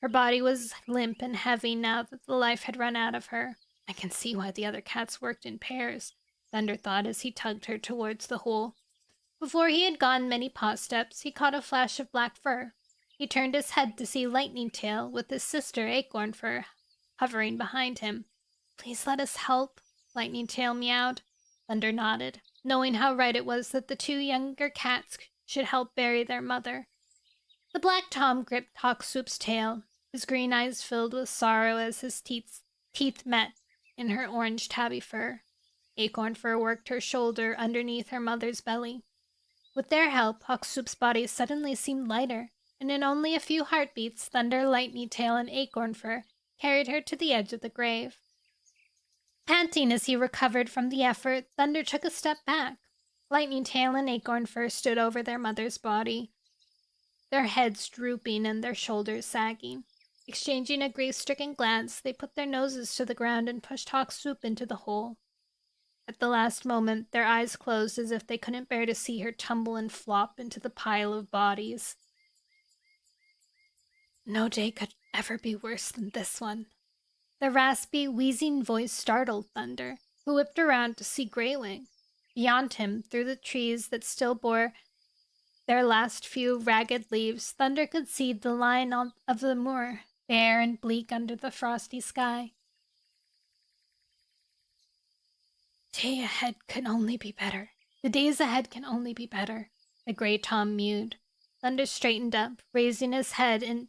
A: Her body was limp and heavy now that the life had run out of her. I can see why the other cats worked in pairs, Thunder thought as he tugged her towards the hole. Before he had gone many paw steps, he caught a flash of black fur. He turned his head to see Lightning Tail with his sister Acorn Fur hovering behind him. "Please let us help," Lightning Tail meowed. Thunder nodded, knowing how right it was that the two younger cats should help bury their mother. The Black Tom gripped Hawkswoop's tail, his green eyes filled with sorrow as his teeth met in her orange tabby fur. Acorn Fur worked her shoulder underneath her mother's belly. With their help, Hawkswoop's body suddenly seemed lighter, and in only a few heartbeats, Thunder, Lightning Tail, and Acorn Fur carried her to the edge of the grave. Panting as he recovered from the effort, Thunder took a step back. Lightning Tail and Acorn Fur stood over their mother's body, their heads drooping and their shoulders sagging. Exchanging a grief-stricken glance, they put their noses to the ground and pushed Hawkswoop into the hole. At the last moment, their eyes closed as if they couldn't bear to see her tumble and flop into the pile of bodies. No day could ever be worse than this one. The raspy, wheezing voice startled Thunder, who whipped around to see Greywing. Beyond him, through the trees that still bore their last few ragged leaves, Thunder could see the line of the moor, bare and bleak under the frosty sky. The days ahead can only be better, the Grey Tom mewed. Thunder straightened up, raising his head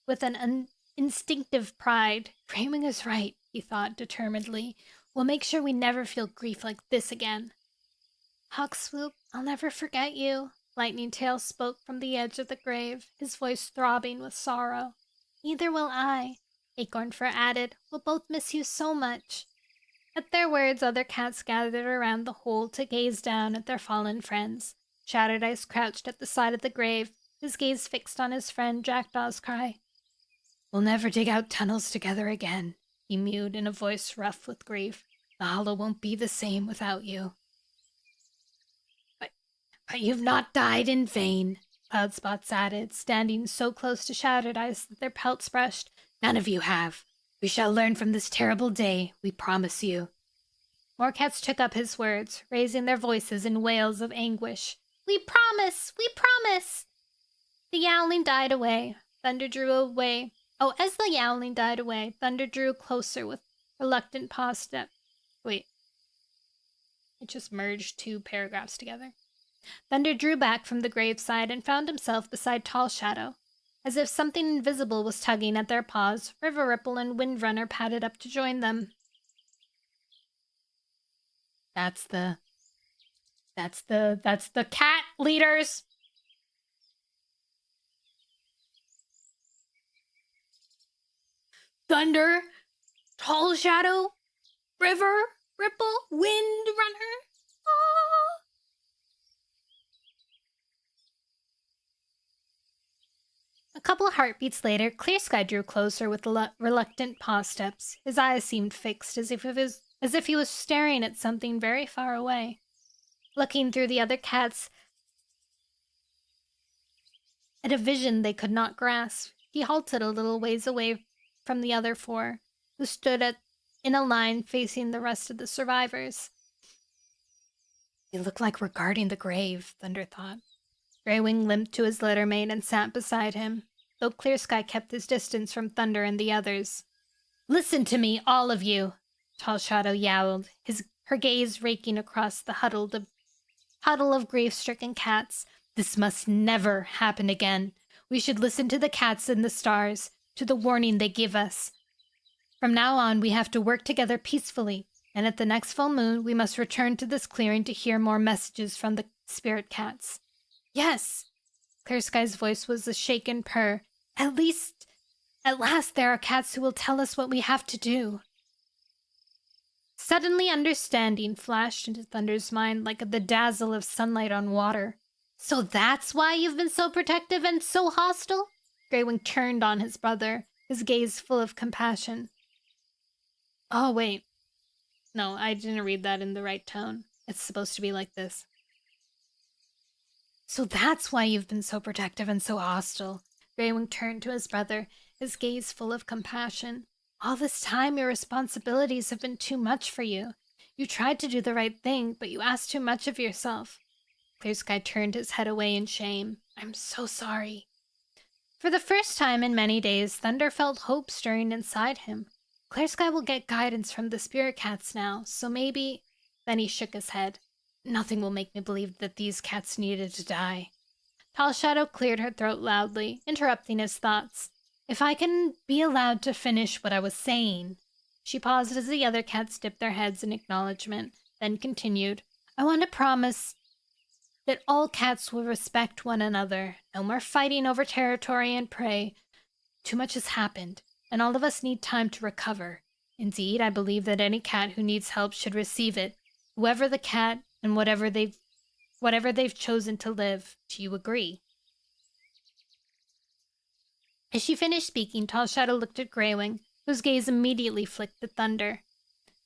A: with an instinctive pride. Greywing is right, he thought determinedly. We'll make sure we never feel grief like this again. Hawk Swoop, I'll never forget you. Lightning Tail spoke from the edge of the grave, his voice throbbing with sorrow. Neither will I, Acorn Fur added. We'll both miss you so much. At their words, other cats gathered around the hole to gaze down at their fallen friends. Shattered Ice crouched at the side of the grave, his gaze fixed on his friend Jackdaw's cry. We'll never dig out tunnels together again, he mewed in a voice rough with grief. The hollow won't be the same without you. But you've not died in vain, Cloudspots added, standing so close to Shattered Ice that their pelts brushed. None of you have. We shall learn from this terrible day, we promise you. More cats took up his words, raising their voices in wails of anguish. We promise! We promise! The yowling died away. Thunder drew away. Oh, as the yowling died away, Thunder drew closer with reluctant paw step. Wait. It just merged two paragraphs together. Thunder drew back from the graveside and found himself beside Tall Shadow. As if something invisible was tugging at their paws, River Ripple and Windrunner padded up to join them. That's the cat leaders. Thunder, Tall Shadow, River Ripple, Windrunner. Ah! A couple of heartbeats later, Clear Sky drew closer with reluctant paw steps. His eyes seemed fixed, as if he was staring at something very far away. Looking through the other cats at a vision they could not grasp, he halted a little ways away from the other four, who stood in a line facing the rest of the survivors. They look like we're guarding the grave, Thunder thought. Greywing limped to his littermate and sat beside him, though Clear Sky kept his distance from Thunder and the others. Listen to me, all of you, Tall Shadow yowled, her gaze raking across the huddle of grief-stricken cats. This must never happen again. We should listen to the cats in the stars, to the warning they give us. From now on, we have to work together peacefully, and at the next full moon, we must return to this clearing to hear more messages from the spirit cats. Yes! Clear Sky's voice was a shaken purr. At last there are cats who will tell us what we have to do. Suddenly understanding flashed into Thunder's mind like the dazzle of sunlight on water. So that's why you've been so protective and so hostile? Greywing turned on his brother, his gaze full of compassion. Oh, wait. No, I didn't read that in the right tone. It's supposed to be like this. So that's why you've been so protective and so hostile. Greywing turned to his brother, his gaze full of compassion. All this time, your responsibilities have been too much for you. You tried to do the right thing, but you asked too much of yourself. Clear Sky turned his head away in shame. I'm so sorry. For the first time in many days, Thunder felt hope stirring inside him. Clear Sky will get guidance from the spirit cats now, so maybe... Then he shook his head. Nothing will make me believe that these cats needed to die. Tall Shadow cleared her throat loudly, interrupting his thoughts. If I can be allowed to finish what I was saying. She paused as the other cats dipped their heads in acknowledgement, then continued. I want to promise that all cats will respect one another. No more fighting over territory and prey. Too much has happened, and all of us need time to recover. Indeed, I believe that any cat who needs help should receive it, whoever the cat and whatever they've chosen to live. Do you agree? As she finished speaking, Tall Shadow looked at Greywing, whose gaze immediately flicked at Thunder.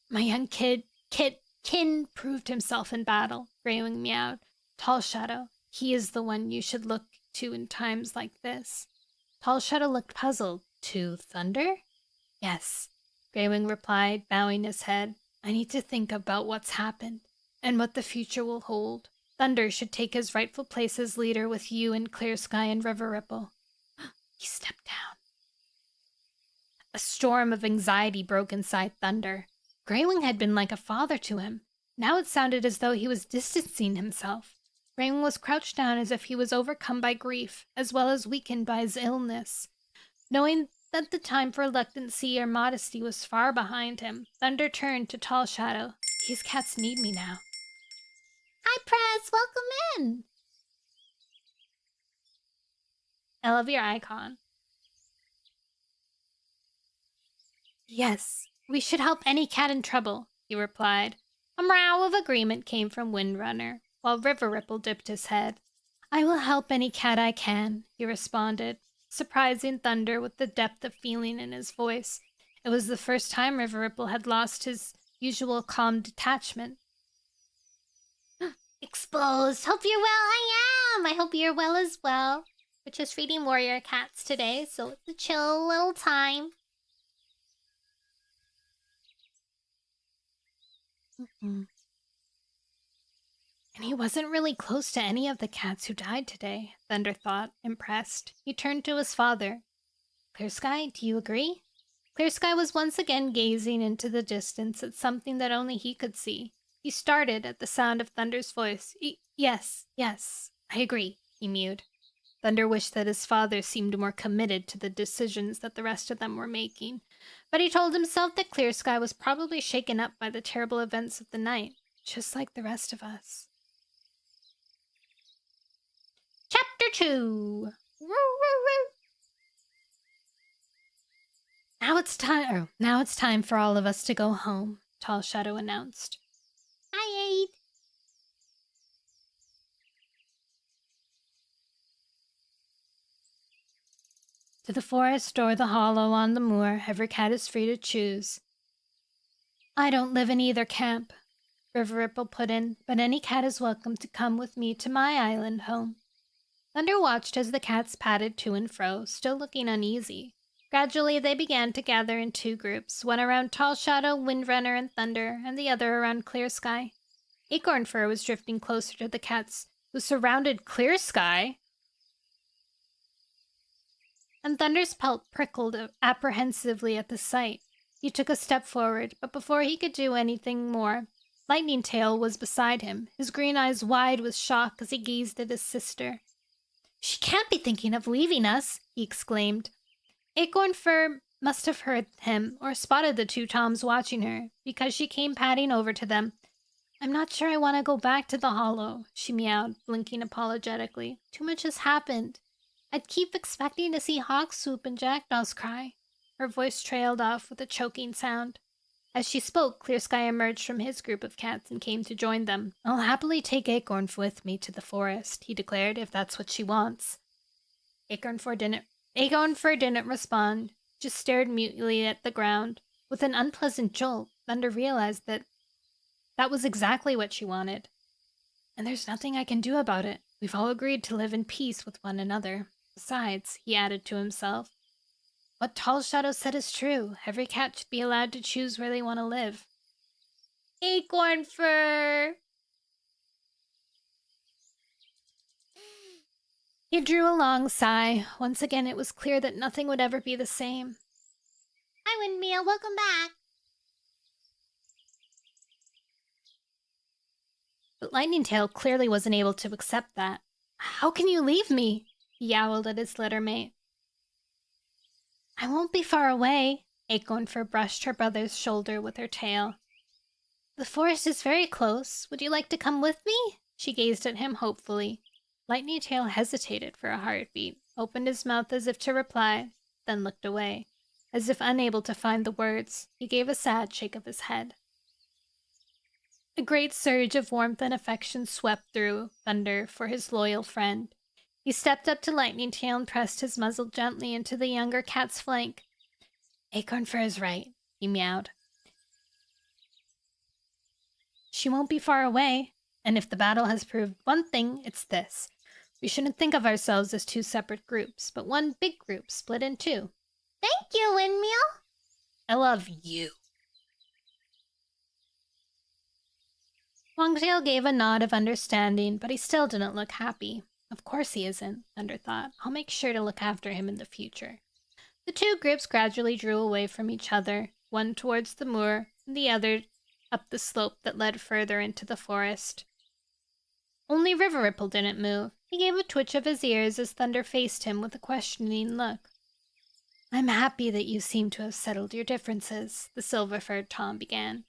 A: My young kin proved himself in battle, Greywing meowed. Tall Shadow, he is the one you should look to in times like this. Tall Shadow looked puzzled. To Thunder? Yes, Greywing replied, bowing his head. I need to think about what's happened, and what the future will hold. Thunder should take his rightful place as leader with you and Clear Sky and River Ripple. He stepped down. A storm of anxiety broke inside Thunder. Greywing had been like a father to him. Now it sounded as though he was distancing himself. Greywing was crouched down as if he was overcome by grief, as well as weakened by his illness. Knowing that the time for reluctancy or modesty was far behind him, Thunder turned to Tall Shadow. These cats need me now. I again. I love your icon. Yes, we should help any cat in trouble, he replied. A meow of agreement came from Windrunner, while River Ripple dipped his head. I will help any cat I can, he responded, surprising Thunder with the depth of feeling in his voice. It was the first time River Ripple had lost his usual calm detachment. Exposed. Hope you're well. I am. I hope you're well as well. We're just reading Warrior Cats today, so it's a chill little time. And he wasn't really close to any of the cats who died today, Thunder thought, impressed. He turned to his father. Clear Sky, do you agree? Clear Sky was once again gazing into the distance at something that only he could see. He started at the sound of Thunder's voice. Yes, I agree, he mewed. Thunder wished that his father seemed more committed to the decisions that the rest of them were making, but he told himself that Clear Sky was probably shaken up by the terrible events of the night, just like the rest of us. Chapter 2. Now it's time for all of us to go home, Tall Shadow announced. Hi, Aid. To the forest or the hollow on the moor, every cat is free to choose. I don't live in either camp, River Ripple put in, but any cat is welcome to come with me to my island home. Thunder watched as the cats padded to and fro, still looking uneasy. Gradually, they began to gather in two groups, one around Tall Shadow, Windrunner, and Thunder, and the other around Clear Sky. Acorn Fur was drifting closer to the cats who surrounded Clear Sky, and Thunder's pelt prickled apprehensively at the sight. He took a step forward, but before he could do anything more, Lightning Tail was beside him, his green eyes wide with shock as he gazed at his sister. She can't be thinking of leaving us, he exclaimed. Acorn Fur must have heard him or spotted the two Toms watching her, because she came padding over to them. I'm not sure I want to go back to the hollow, she meowed, blinking apologetically. Too much has happened. I'd keep expecting to see hawks swoop and jackdaws cry. Her voice trailed off with a choking sound. As she spoke, Clear Sky emerged from his group of cats and came to join them. I'll happily take Acorn with me to the forest, he declared, if that's what she wants. Acorn Fur didn't respond, just stared mutely at the ground. With an unpleasant jolt, Thunder realized that was exactly what she wanted. And there's nothing I can do about it. We've all agreed to live in peace with one another. Besides, he added to himself, what Tall Shadow said is true. Every cat should be allowed to choose where they want to live. Acorn Fur! He drew a long sigh. Once again, it was clear that nothing would ever be the same. Hi, Windmeal. Welcome back. But Lightning Tail clearly wasn't able to accept that. How can you leave me? He yowled at his littermate. I won't be far away. Acorn Fur brushed her brother's shoulder with her tail. The forest is very close. Would you like to come with me? She gazed at him hopefully. Lightning Tail hesitated for a heartbeat, opened his mouth as if to reply, then looked away. As if unable to find the words, he gave a sad shake of his head. A great surge of warmth and affection swept through Thunder for his loyal friend. He stepped up to Lightning Tail and pressed his muzzle gently into the younger cat's flank. Acorn Fur is right, he meowed. She won't be far away, and if the battle has proved one thing, it's this. We shouldn't think of ourselves as two separate groups, but one big group split in two. Thank you, Windmeal. I love you. Longtail gave a nod of understanding, but he still didn't look happy. Of course he isn't, Thunder thought. I'll make sure to look after him in the future. The two groups gradually drew away from each other, one towards the moor, and the other up the slope that led further into the forest. Only River Ripple didn't move. He gave a twitch of his ears as Thunder faced him with a questioning look. I'm happy that you seem to have settled your differences, the silver-furred Tom began.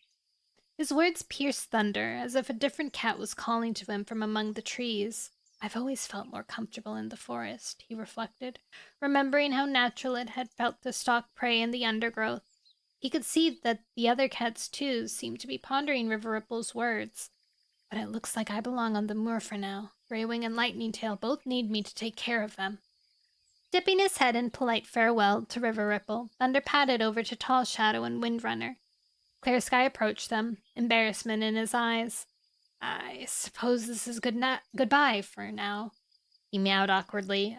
A: His words pierced Thunder, as if a different cat was calling to him from among the trees. I've always felt more comfortable in the forest, he reflected, remembering how natural it had felt to stalk prey in the undergrowth. He could see that the other cats, too, seemed to be pondering River Ripple's words. But it looks like I belong on the moor for now. Greywing and Lightning Tail both need me to take care of them. Dipping his head in polite farewell to River Ripple, Thunder padded over to Tall Shadow and Windrunner. Clear Sky approached them, embarrassment in his eyes. I suppose this is goodbye for now, he meowed awkwardly.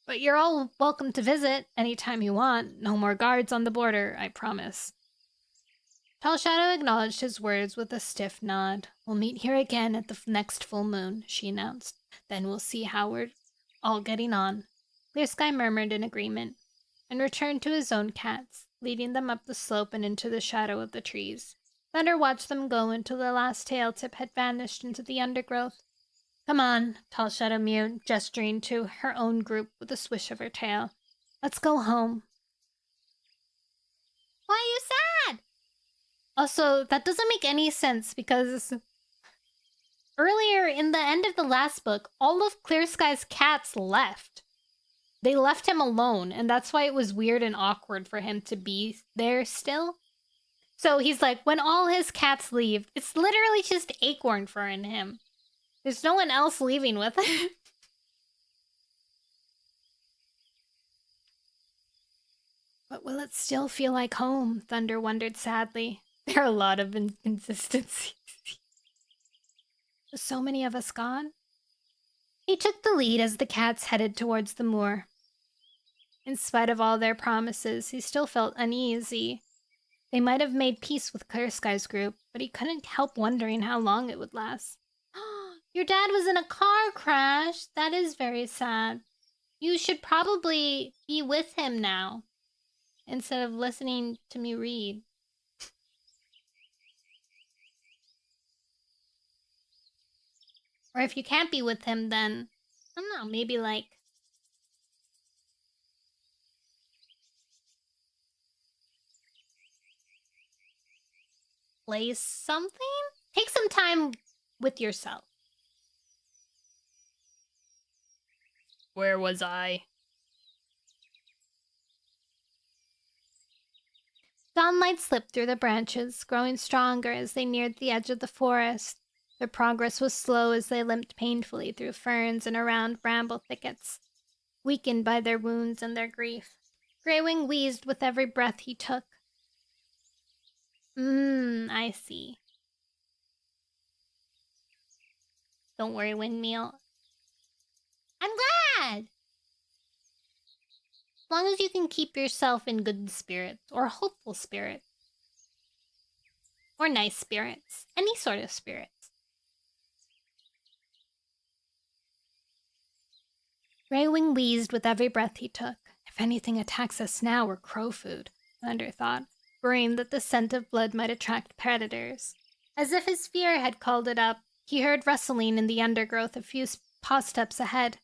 A: But you're all welcome to visit any time you want. No more guards on the border, I promise. Tall Shadow acknowledged his words with a stiff nod. We'll meet here again at the next full moon, she announced. Then we'll see how we're all getting on. Clear Sky murmured in agreement, and returned to his own cats, leading them up the slope and into the shadow of the trees. Thunder watched them go until the last tail tip had vanished into the undergrowth. Come on, Tall Shadow mewed, gesturing to her own group with a swish of her tail. Let's go home.
C: Why are you sad?
A: Also, that doesn't make any sense because earlier in the end of the last book, all of Clear Sky's cats left. They left him alone, and that's why it was weird and awkward for him to be there still. So he's like, when all his cats leave, it's literally just Acorn Fur and him. There's no one else leaving with him. But will it still feel like home? Thunder wondered sadly. There are a lot of inconsistencies. With so many of us gone? He took the lead as the cats headed towards the moor. In spite of all their promises, he still felt uneasy. They might have made peace with Clear Sky's group, but he couldn't help wondering how long it would last. Your dad was in a car crash. That is very sad. You should probably be with him now, instead of listening to me read. Or if you can't be with him, then, I don't know, maybe like play something? Take some time with yourself. Where was I? Dawnlight slipped through the branches, growing stronger as they neared the edge of the forest. Their progress was slow as they limped painfully through ferns and around bramble thickets, weakened by their wounds and their grief. Greywing wheezed with every breath he took. I see. Don't worry, Windmeal.
C: I'm glad!
A: As long as you can keep yourself in good spirits, or hopeful spirits, or nice spirits, any sort of spirits. Greywing wheezed with every breath he took. If anything attacks us now, we're crow food, Thunder thought, worrying that the scent of blood might attract predators. As if his fear had called it up, he heard rustling in the undergrowth a few paw steps ahead.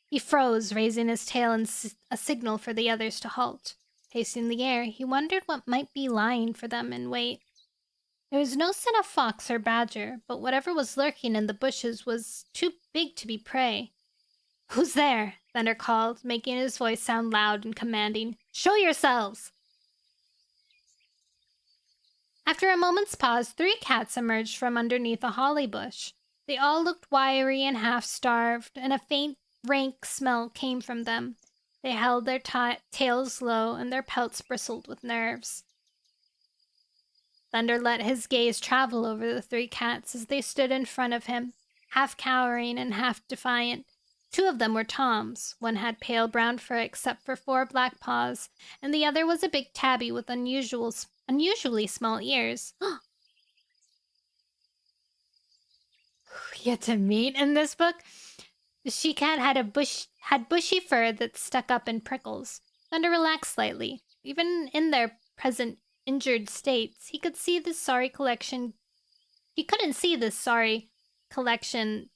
A: He froze, raising his tail in a signal for the others to halt. Pacing the air, he wondered what might be lying for them in wait. There was no scent of fox or badger, but whatever was lurking in the bushes was too big to be prey. Who's there? Thunder called, making his voice sound loud and commanding. Show yourselves! After a moment's pause, 3 cats emerged from underneath a holly bush. They all looked wiry and half-starved, and a faint, rank smell came from them. They held their tails low, and their pelts bristled with nerves. Thunder let his gaze travel over the 3 cats as they stood in front of him, half cowering and half defiant. 2 of them were Toms. One had pale brown fur except for 4 black paws, and the other was a big tabby with unusually small ears. Yet to meet in this book, the she-cat had bushy fur that stuck up in prickles. Thunder relaxed slightly. Even in their present injured states, he couldn't see this sorry collection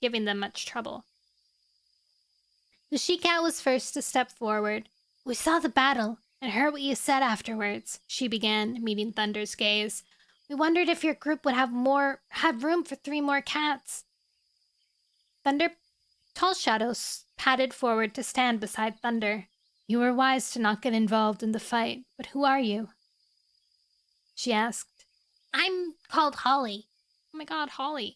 A: giving them much trouble. The she-cat was first to step forward. We saw the battle and heard what you said afterwards, she began, meeting Thunder's gaze. We wondered if your group would have room for 3 more cats. Thunder Tall Shadows padded forward to stand beside Thunder. You were wise to not get involved in the fight, but who are you? She asked.
C: I'm called Holly.
A: Oh my god, Holly.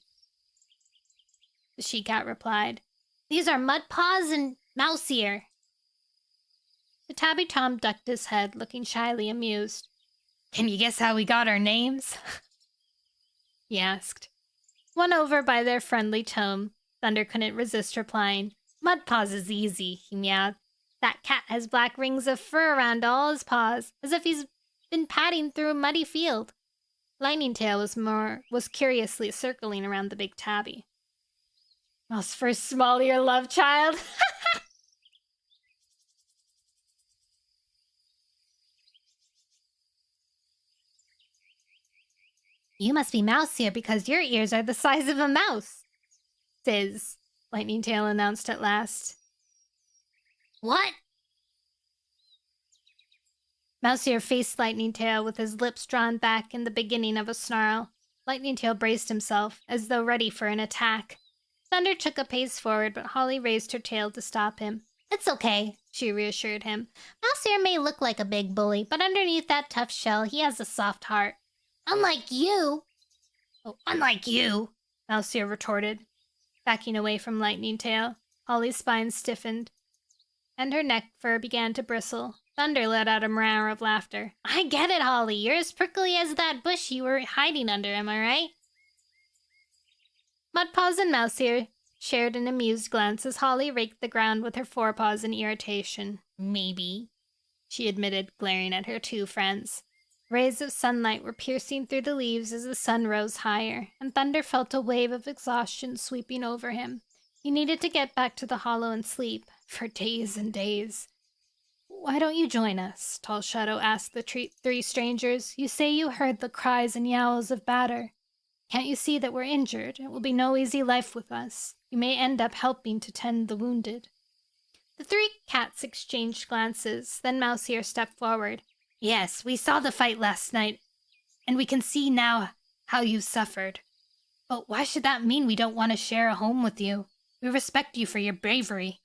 A: The she-cat replied.
C: These are Mudpaws and Mouseier.
A: The tabby Tom ducked his head, looking shyly amused. Can you guess how we got our names? He asked. Won over by their friendly tone, Thunder couldn't resist replying. Mudpaws is easy, he meowed. That cat has black rings of fur around all his paws, as if he's been padding through a muddy field. Lightning Tail was curiously circling around the big tabby. Mouse first small your love child.
C: You must be Mouseier because your ears are the size of a mouse.
A: Fizz, Lightning Tail announced at last.
C: What?
A: Mouseier faced Lightning Tail with his lips drawn back in the beginning of a snarl. Lightning Tail braced himself, as though ready for an attack. Thunder took a pace forward, but Holly raised her tail to stop him.
C: It's okay,
A: She reassured him.
C: Mouseier may look like a big bully, but underneath that tough shell, he has a soft heart. Unlike you.
A: Oh, unlike you, Mouseier retorted. Backing away from Lightning Tail, Holly's spine stiffened, and her neck fur began to bristle. Thunder let out a murmur of laughter. I get it, Holly. You're as prickly as that bush you were hiding under, am I right? Mudpaws and Mouseier shared an amused glance as Holly raked the ground with her forepaws in irritation. Maybe, she admitted, glaring at her 2 friends. Rays of sunlight were piercing through the leaves as the sun rose higher, and Thunder felt a wave of exhaustion sweeping over him. He needed to get back to the hollow and sleep, for days and days. Why don't you join us? Tall Shadow asked the 3 strangers. You say you heard the cries and yowls of batter. Can't you see that we're injured? It will be no easy life with us. You may end up helping to tend the wounded. The 3 cats exchanged glances, then Mouseier stepped forward. Yes, we saw the fight last night, and we can see now how you suffered. But why should that mean we don't want to share a home with you? We respect you for your bravery.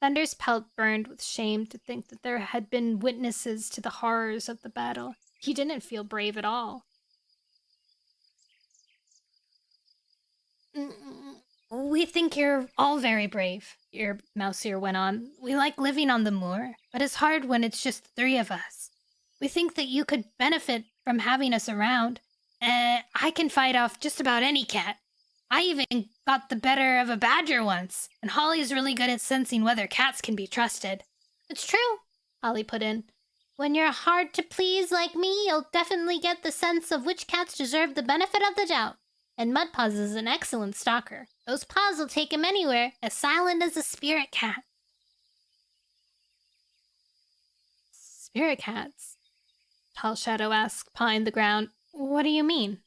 A: Thunder's pelt burned with shame to think that there had been witnesses to the horrors of the battle. He didn't feel brave at all. We think you're all very brave, your Mouseier went on. We like living on the moor, but it's hard when it's just the 3 of us. We think that you could benefit from having us around. I can fight off just about any cat. I even got the better of a badger once, and Holly's really good at sensing whether cats can be trusted.
C: It's true, Holly put in. When you're hard to please like me, you'll definitely get the sense of which cats deserve the benefit of the doubt. And Mudpaws is an excellent stalker. Those paws will take him anywhere, as silent as a spirit cat.
A: Spirit cats? Tall Shadow asked, pawing the ground. What do you mean?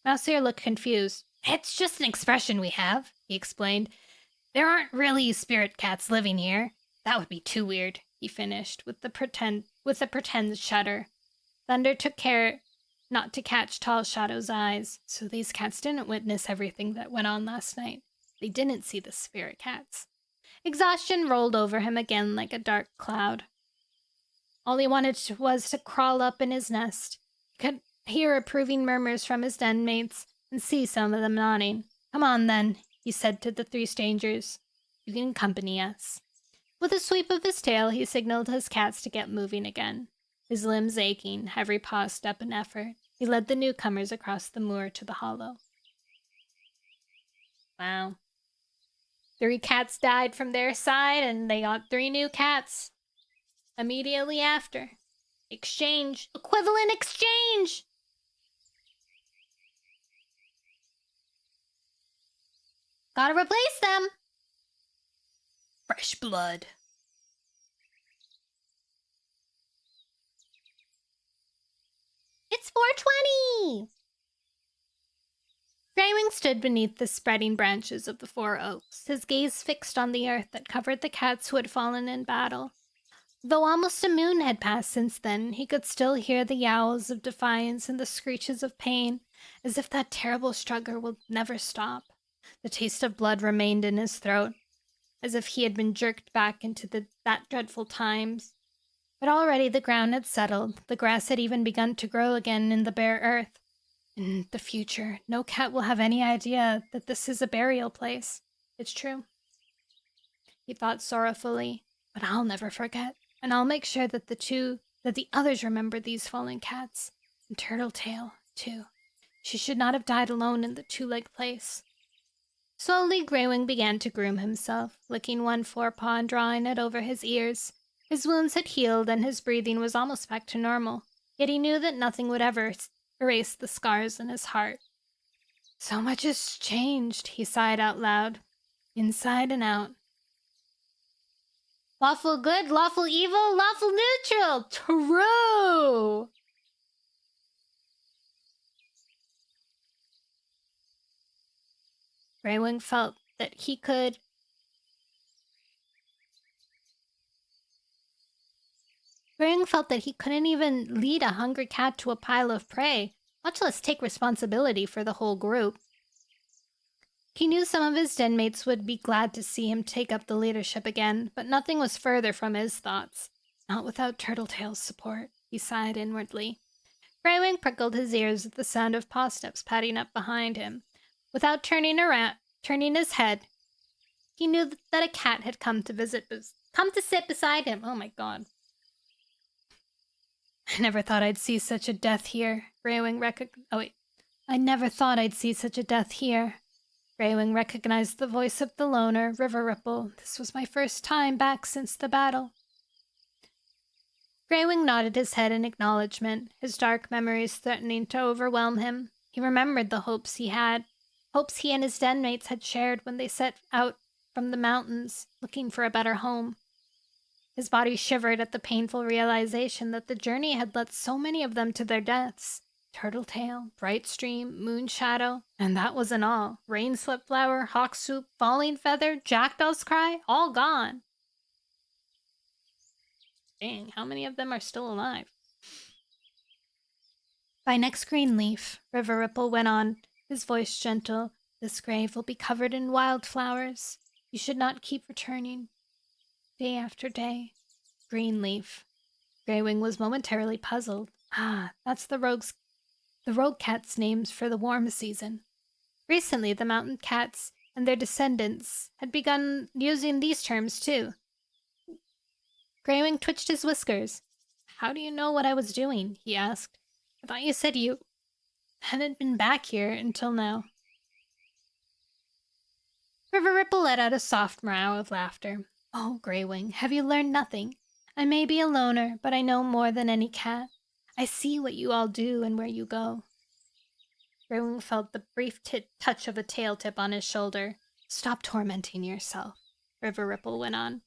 A: Mouseier looked confused. It's just an expression we have, he explained. There aren't really spirit cats living here. That would be too weird, he finished, with a pretend shudder. Thunder took care not to catch Tall Shadow's eyes, so these cats didn't witness everything that went on last night. They didn't see the spirit cats. Exhaustion rolled over him again like a dark cloud. All he wanted was to crawl up in his nest. He could hear approving murmurs from his den mates and see some of them nodding. Come on, then, he said to the 3 strangers. You can accompany us. With a sweep of his tail, he signaled his cats to get moving again. His limbs aching, every paw step an effort, he led the newcomers across the moor to the hollow. Wow. 3 cats died from their side, and they got 3 new cats immediately after. Exchange. Equivalent exchange!
C: Gotta replace them.
A: Fresh blood.
C: It's 420!
A: Greywing stood beneath the spreading branches of the 4 oaks, his gaze fixed on the earth that covered the cats who had fallen in battle.
C: Though almost a moon had passed since then, he could still hear the yowls of defiance and the screeches of pain, as if that terrible struggle would never stop. The taste of blood remained in his throat, as if he had been jerked back into that dreadful times. But already the ground had settled, the grass had even begun to grow again in the bare earth. In the future, no cat will have any idea that this is a burial place. It's true. He thought sorrowfully, but I'll never forget, and I'll make sure that the others remember these fallen cats. And Turtletail, too. She should not have died alone in the two-legged place. Slowly, Greywing began to groom himself, licking one forepaw and drawing it over his ears. His wounds had healed and his breathing was almost back to normal, yet he knew that nothing would ever erase the scars in his heart. So much has changed, he sighed out loud, inside and out. Lawful good, lawful evil, lawful neutral. True! Greywing felt that he couldn't even lead a hungry cat to a pile of prey, much less take responsibility for the whole group. He knew some of his den mates would be glad to see him take up the leadership again, but nothing was further from his thoughts. Not without Turtletail's support, he sighed inwardly. Greywing prickled his ears at the sound of paw steps padding up behind him. Without turning his head, he knew that a cat had come to sit beside him. Oh my god. I never thought I'd see such a death here. I never thought I'd see such a death here. Greywing recognized the voice of the loner, River Ripple. This was my first time back since the battle. Greywing nodded his head in acknowledgement, his dark memories threatening to overwhelm him. He remembered the hopes he and his den mates had shared when they set out from the mountains, looking for a better home. His body shivered at the painful realization that the journey had led so many of them to their deaths. Turtletail, Bright Stream, Moonshadow, and that wasn't all. Rain-swept Flower, Hawk Swoop, Falling Feather, Jackdaw's Cry, all gone. Dang, how many of them are still alive? By next green leaf, River Ripple went on, his voice gentle. This grave will be covered in wildflowers. You should not keep returning. Day after day. Green leaf. Greywing was momentarily puzzled. Ah, that's the rogue cats' names for the warm season. Recently, the mountain cats and their descendants had begun using these terms too. Greywing twitched his whiskers. How do you know what I was doing? He asked. I thought you said you hadn't been back here until now. River Ripple let out a soft meow of laughter. Oh, Greywing, have you learned nothing? I may be a loner, but I know more than any cat. I see what you all do and where you go. Greywing felt the brief touch of a tail tip on his shoulder. Stop tormenting yourself, River Ripple went on.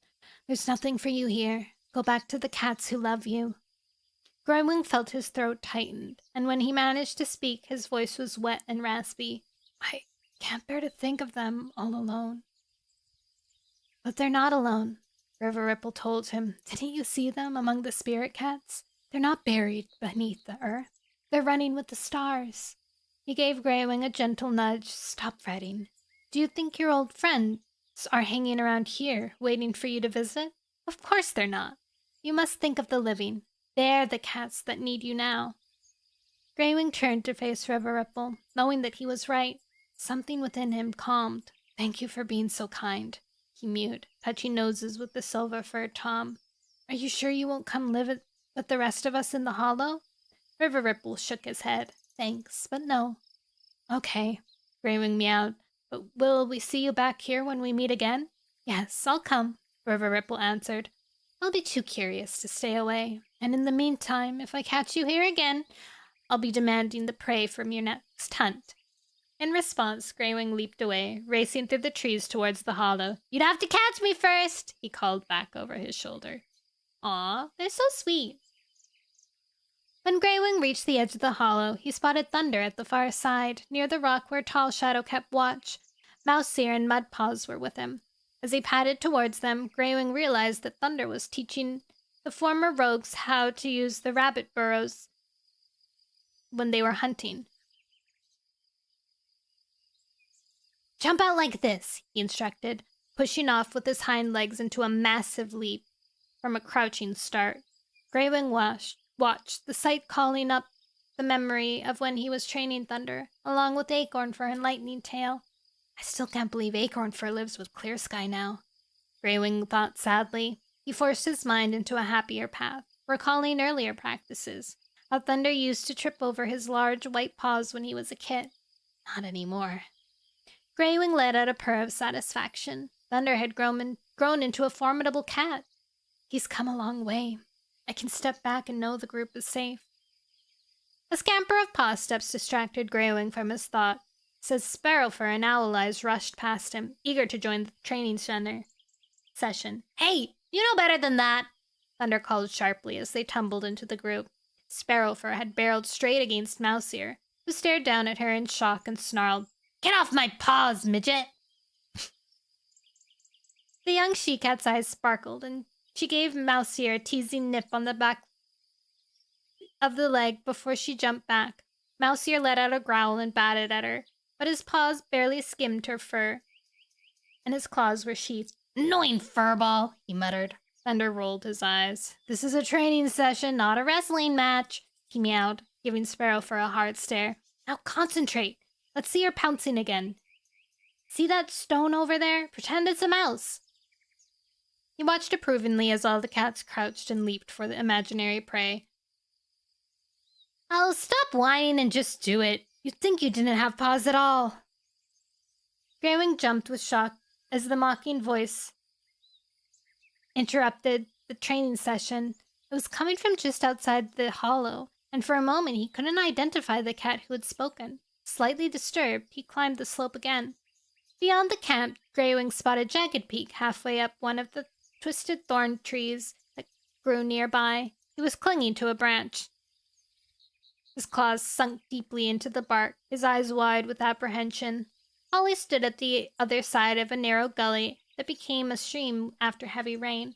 C: There's nothing for you here. Go back to the cats who love you. Greywing felt his throat tightened, and when he managed to speak, his voice was wet and raspy. I can't bear to think of them all alone. But they're not alone, River Ripple told him. Didn't you see them among the spirit cats? They're not buried beneath the earth. They're running with the stars. He gave Greywing a gentle nudge. Stop fretting. Do you think your old friends are hanging around here, waiting for you to visit? Of course they're not. You must think of the living. They're the cats that need you now. Greywing turned to face River Ripple, knowing that he was right. Something within him calmed. Thank you for being so kind, he mewed, touching noses with the silver-furred Tom. Are you sure you won't come live with the rest of us in the hollow? River Ripple shook his head. Thanks, but no. Okay, Greywing meowed. But will we see you back here when we meet again? Yes, I'll come, River Ripple answered. I'll be too curious to stay away, and in the meantime, if I catch you here again, I'll be demanding the prey from your next hunt. In response, Greywing leaped away, racing through the trees towards the hollow. You'd have to catch me first, he called back over his shoulder. Aw, they're so sweet. When Greywing reached the edge of the hollow, he spotted Thunder at the far side, near the rock where Tall Shadow kept watch. Mouseseer and Mudpaws were with him. As he padded towards them, Greywing realized that Thunder was teaching
A: the former rogues how to use the rabbit burrows when they were hunting. Jump out like this, he instructed, pushing off with his hind legs into a massive leap from a crouching start. Greywing watched, the sight calling up the memory of when he was training Thunder, along with Acorn for her lightning tail. I still can't believe Acorn Fur lives with Clear Sky now, Greywing thought sadly. He forced his mind into a happier path, recalling earlier practices, how Thunder used to trip over his large white paws when he was a kid. Not anymore. Greywing let out a purr of satisfaction. Thunder had grown into a formidable cat. He's come a long way. I can step back and know the group is safe. A scamper of paw steps distracted Greywing from his thought. Says Sparrowfur and Owl Eyes rushed past him, eager to join the training session. Hey, you know better than that, Thunder called sharply as they tumbled into the group. Sparrowfur had barreled straight against Mouseier, who stared down at her in shock and snarled, Get off my paws, midget! The young she-cat's eyes sparkled, and she gave Mouseier a teasing nip on the back of the leg before she jumped back. Mouseier let out a growl and batted at her, but his paws barely skimmed her fur, and his claws were sheathed. Annoying furball, he muttered. Thunder rolled his eyes. This is a training session, not a wrestling match, he meowed, giving Sparrowfur a hard stare. Now concentrate. Let's see her pouncing again. See that stone over there? Pretend it's a mouse. He watched approvingly as all the cats crouched and leaped for the imaginary prey. Oh, stop whining and just do it. You'd think you didn't have paws at all. Greywing jumped with shock as the mocking voice interrupted the training session. It was coming from just outside the hollow, and for a moment he couldn't identify the cat who had spoken. Slightly disturbed, he climbed the slope again. Beyond the camp, Greywing spotted Jagged Peak halfway up one of the twisted thorn trees that grew nearby. He was clinging to a branch. His claws sunk deeply into the bark, his eyes wide with apprehension. Holly stood at the other side of a narrow gully that became a stream after heavy rain.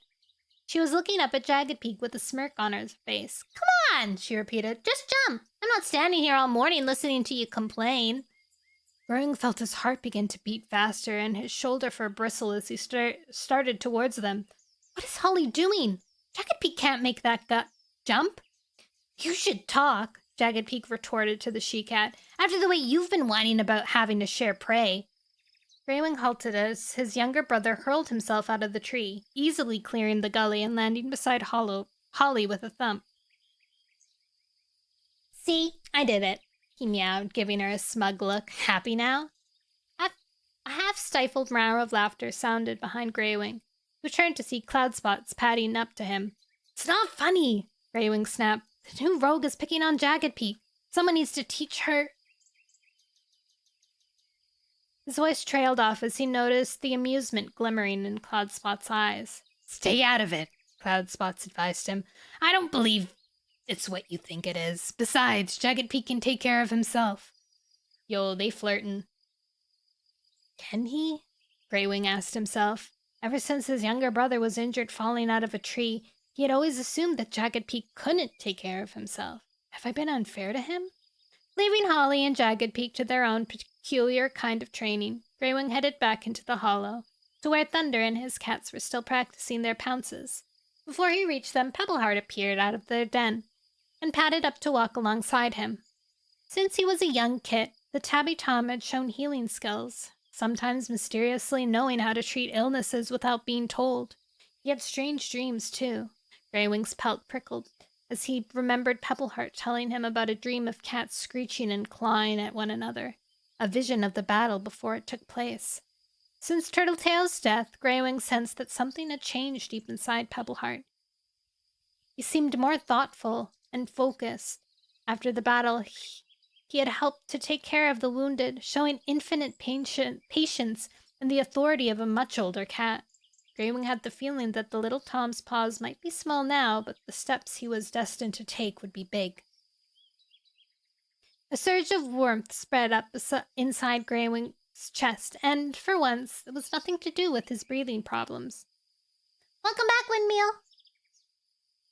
A: She was looking up at Jagged Peak with a smirk on her face. Come on, she repeated. Just jump. I'm not standing here all morning listening to you complain. Greywing felt his heart begin to beat faster and his shoulder fur bristle as he started towards them. What is Holly doing? Jagged Peak can't make that jump. You should talk, Jagged Peak retorted to the she-cat, after the way you've been whining about having to share prey. Greywing halted as his younger brother hurled himself out of the tree, easily clearing the gully and landing beside Holly with a thump. See, I did it, he meowed, giving her a smug look. Happy now? A half-stifled roar of laughter sounded behind Greywing, who turned to see Cloudspots padding up to him. It's not funny, Greywing snapped. The new rogue is picking on Jagged Peak. Someone needs to teach her. His voice trailed off as he noticed the amusement glimmering in Cloudspot's eyes. Stay out of it, Cloudspots advised him. I don't believe it's what you think it is. Besides, Jagged Peak can take care of himself. Yo, they flirtin'. Can he? Greywing asked himself. Ever since his younger brother was injured falling out of a tree, he had always assumed that Jagged Peak couldn't take care of himself. Have I been unfair to him? Leaving Holly and Jagged Peak to their own peculiar kind of training, Greywing headed back into the hollow, to where Thunder and his cats were still practicing their pounces. Before he reached them, Pebbleheart appeared out of their den, and padded up to walk alongside him. Since he was a young kit, the Tabby Tom had shown healing skills, sometimes mysteriously knowing how to treat illnesses without being told. He had strange dreams, too. Greywing's pelt prickled as he remembered Pebbleheart telling him about a dream of cats screeching and clawing at one another, a vision of the battle before it took place. Since Turtletail's death, Greywing sensed that something had changed deep inside Pebbleheart. He seemed more thoughtful and focused. After the battle, he had helped to take care of the wounded, showing infinite patience and the authority of a much older cat. Greywing had the feeling that the little Tom's paws might be small now, but the steps he was destined to take would be big. A surge of warmth spread up inside Greywing's chest, and, for once, it was nothing to do with his breathing problems. Welcome back, Windmeal!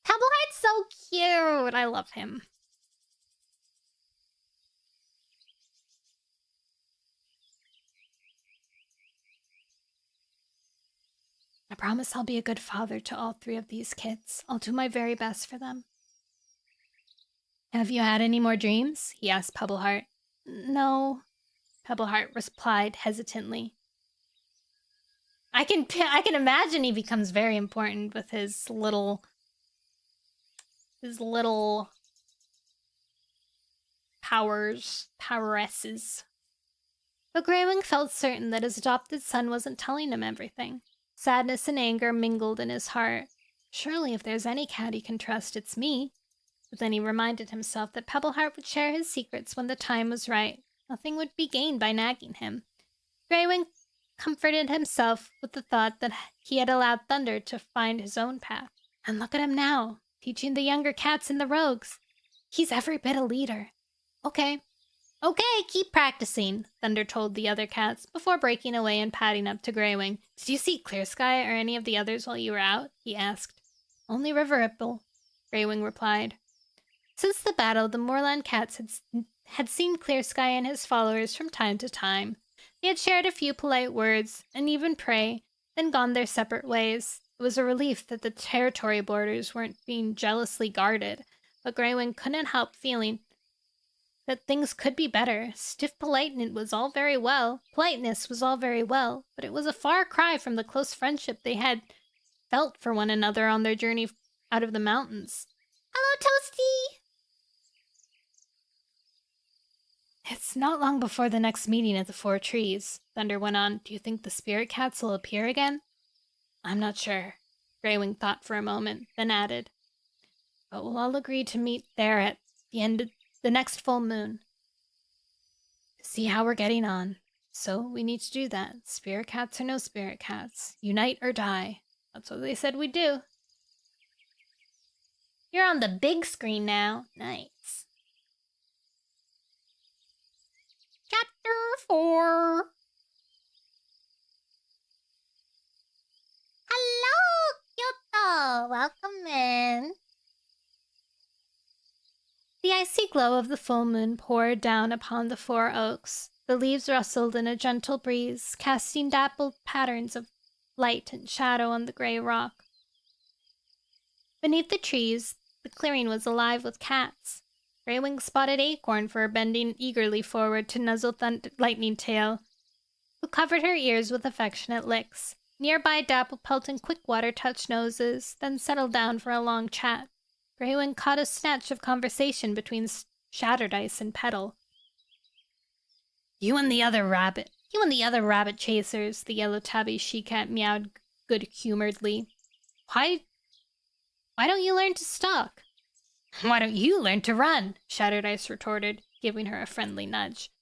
A: Pebbleheart's so cute. I love him. I promise I'll be a good father to all 3 of these kids. I'll do my very best for them. Have you had any more dreams? He asked Pebbleheart. No, Pebbleheart replied hesitantly. I can imagine he becomes very important with his little poweresses. But Greywing felt certain that his adopted son wasn't telling him everything. Sadness and anger mingled in his heart. Surely if there's any cat he can trust, it's me. But then he reminded himself that Pebbleheart would share his secrets when the time was right. Nothing would be gained by nagging him. Greywing comforted himself with the thought that he had allowed Thunder to find his own path. And look at him now, teaching the younger cats and the rogues. He's every bit a leader. Okay, keep practicing, Thunder told the other cats before breaking away and padding up to Greywing. Did you see Clear Sky or any of the others while you were out? He asked. Only River Ripple, Greywing replied. Since the battle, the Moorland cats had seen Clear Sky and his followers from time to time. They had shared a few polite words, and even prey, then gone their separate ways. It was a relief that the territory borders weren't being jealously guarded, but Greywing couldn't help feeling that things could be better. Stiff politeness was all very well, but it was a far cry from the close friendship they had felt for one another on their journey out of the mountains. Hello, Toasty! It's not long before the next meeting at the 4 trees, Thunder went on. Do you think the spirit cats will appear again? I'm not sure. Greywing thought for a moment, then added. But we'll all agree to meet there at the end of the next full moon. To see how we're getting on. So we need to do that. Spirit cats or no spirit cats. Unite or die. That's what they said we'd do. You're on the big screen now. Nice. Chapter 4. Hello, Kyoto. Welcome in. The icy glow of the full moon poured down upon the 4 oaks. The leaves rustled in a gentle breeze, casting dappled patterns of light and shadow on the gray rock. Beneath the trees, the clearing was alive with cats. Greywing spotted Acorn Fur bending eagerly forward to nuzzle Lightning Tail, who covered her ears with affectionate licks. Nearby, Dapplepelt and Quickwater touched noses, then settled down for a long chat. Greywing caught a snatch of conversation between Shatterdice and Petal. You and the other rabbit chasers, the yellow tabby she-cat meowed good-humoredly. Why don't you learn to stalk? Why don't you learn to run? Shatterdice retorted, giving her a friendly nudge.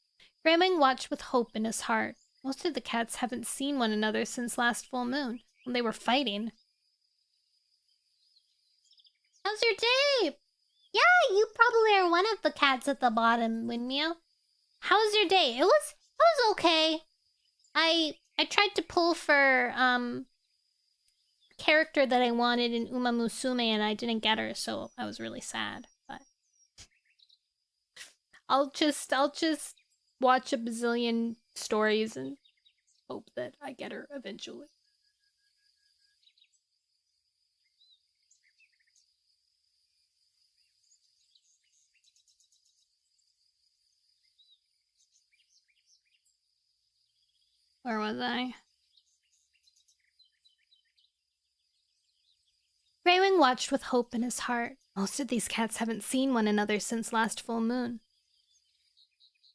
A: Greywing watched with hope in his heart. Most of the cats haven't seen one another since last full moon, when they were fighting. How's your day? Yeah, you probably are one of the cats at the bottom, Windmeow. How was your day? It was okay. I tried to pull for character that I wanted in Uma Musume and I didn't get her, so I was really sad. But I'll just watch a bazillion stories and hope that I get her eventually. Where was I? Greywing watched with hope in his heart. Most of these cats haven't seen one another since last full moon.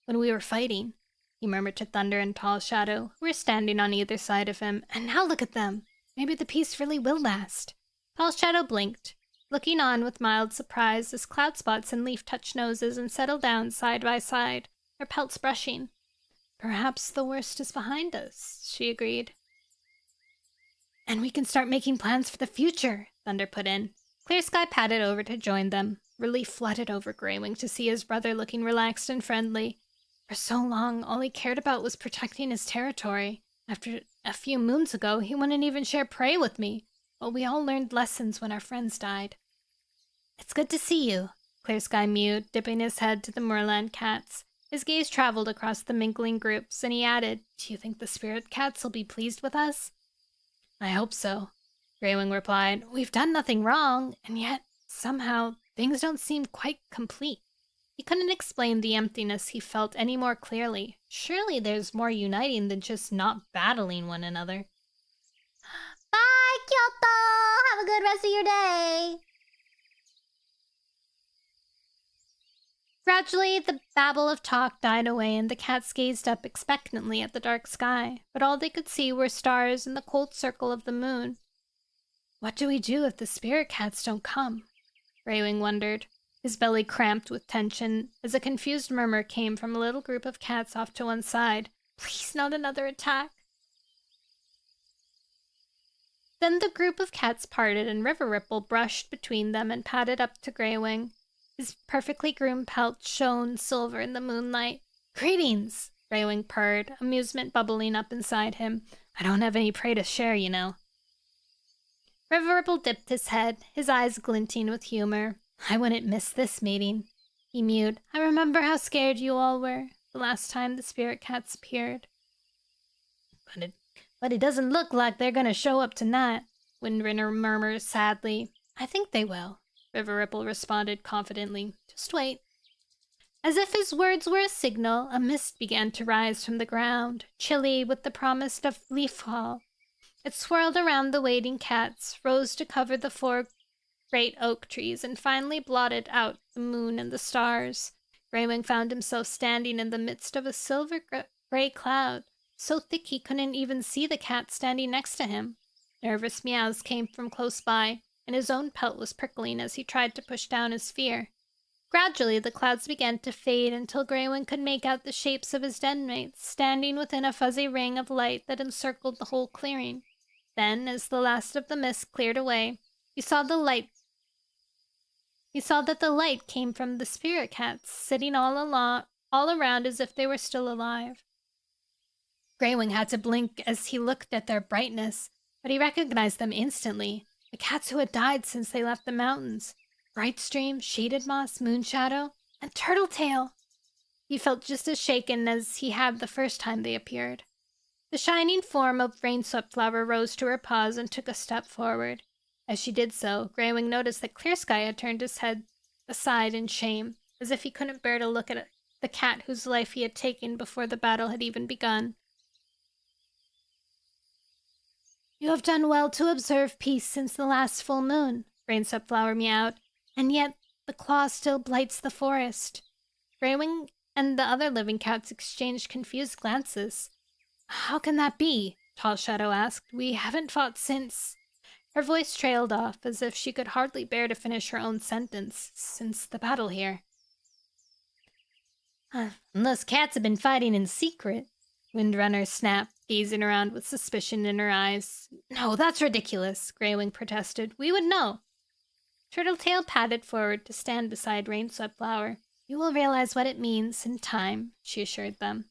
A: When we were fighting, he murmured to Thunder and Tall Shadow, who were standing on either side of him. And now look at them. Maybe the peace really will last. Tall Shadow blinked, looking on with mild surprise as Cloud Spots and Leaf touched noses and settled down side by side, their pelts brushing. Perhaps the worst is behind us, she agreed. And we can start making plans for the future, Thunder put in. Clear Sky padded over to join them. Relief flooded over Greywing to see his brother looking relaxed and friendly. For so long, all he cared about was protecting his territory. After a few moons ago, he wouldn't even share prey with me. But we all learned lessons when our friends died.
C: It's good to see you, Clear Sky mewed, dipping his head to the moorland cats. His gaze traveled across the mingling groups, and he added, Do you think the spirit cats will be pleased with us? I hope so, Greywing replied. We've done nothing wrong, and yet, somehow, things don't seem quite complete. He couldn't explain the emptiness he felt any more clearly. Surely there's more uniting than just not battling one another. Bye, Kyoto! Have a good rest of your day! Gradually, the babble of talk died away, and the cats gazed up expectantly at the dark sky, but all they could see were stars and the cold circle of the moon. What do we do if the spirit cats don't come? Greywing wondered, his belly cramped with tension, as a confused murmur came from a little group of cats off to one side. Please, not another attack. Then the group of cats parted, and River Ripple brushed between them and padded up to Greywing. His perfectly groomed pelt shone silver in the moonlight. Greetings, Greywing purred, amusement bubbling up inside him. I don't have any prey to share, you know. River Ripple dipped his head, his eyes glinting with humor. I wouldn't miss this meeting, he mewed. I remember how scared you all were the last time the spirit cats appeared. But it doesn't look like they're going to show up tonight, Windrunner murmured sadly. I think they will, River Ripple responded confidently. Just wait. As if his words were a signal, a mist began to rise from the ground, chilly with the promise of leaffall. It swirled around the waiting cats, rose to cover the 4 great oak trees, and finally blotted out the moon and the stars. Greywing found himself standing in the midst of a silver-gray cloud, so thick he couldn't even see the cat standing next to him. Nervous meows came from close by, and his own pelt was prickling as he tried to push down his fear. Gradually, the clouds began to fade until Greywing could make out the shapes of his den mates, standing within a fuzzy ring of light that encircled the whole clearing. Then, as the last of the mist cleared away, he saw that the light came from the spirit cats, sitting all around as if they were still alive. Greywing had to blink as he looked at their brightness, but he recognized them instantly. The cats who had died since they left the mountains. Brightstream, Shaded Moss, Moonshadow, and Turtletail. He felt just as shaken as he had the first time they appeared. The shining form of Rainswept Flower rose to her paws and took a step forward. As she did so, Greywing noticed that Clear Sky had turned his head aside in shame, as if he couldn't bear to look at the cat whose life he had taken before the battle had even begun. You have done well to observe peace since the last full moon, Rainswept Flower meowed, and yet the claw still blights the forest. Greywing and the other living cats exchanged confused glances. How can that be? Tall Shadow asked. We haven't fought since... Her voice trailed off, as if she could hardly bear to finish her own sentence, since the battle here. Unless cats have been fighting in secret, Windrunner snapped, gazing around with suspicion in her eyes. No, that's ridiculous, Greywing protested. We would know. Turtletail padded forward to stand beside Rainswept Flower. You will realize what it means in time, she assured them.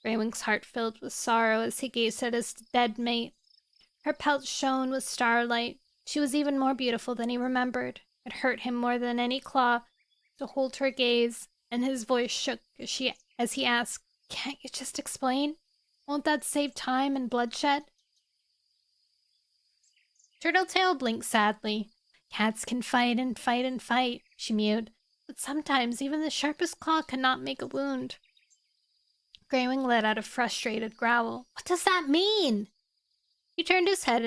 C: Greywing's heart filled with sorrow as he gazed at his dead mate. Her pelt shone with starlight. She was even more beautiful than he remembered. It hurt him more than any claw to hold her gaze, and his voice shook as he asked, Can't you just explain? Won't that save time and bloodshed? Turtletail blinked sadly. Cats can fight and fight and fight, she mewed, but sometimes even the sharpest claw cannot make a wound. Greywing let out a frustrated growl. What does that mean? He turned his head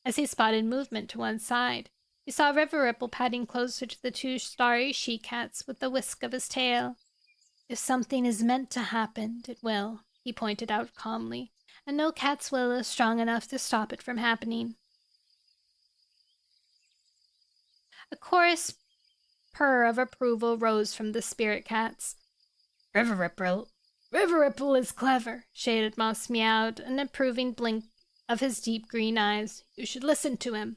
C: as he spotted movement to one side. He saw River Ripple padding closer to the 2 starry she-cats with the whisk of his tail. If something is meant to happen, it will, he pointed out calmly, and no cat's will is strong enough to stop it from happening. A chorus purr of approval rose from the spirit cats. River Ripple is clever, Shaded Moss meowed, an approving blink of his deep green eyes. You should listen to him.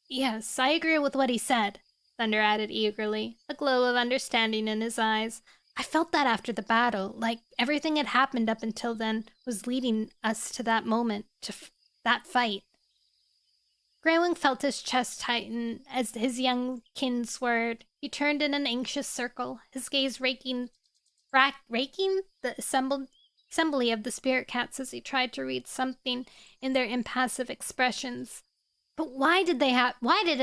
C: Yes, I agree with what he said, Thunder added eagerly, a glow of understanding in his eyes. I felt that after the battle, like everything had happened up until then was leading us to that moment, that fight. Greywing felt his chest tighten as his young kin swerved. He turned in an anxious circle, his gaze raking the assembly of the spirit cats as he tried to read something in their impassive expressions. But why did it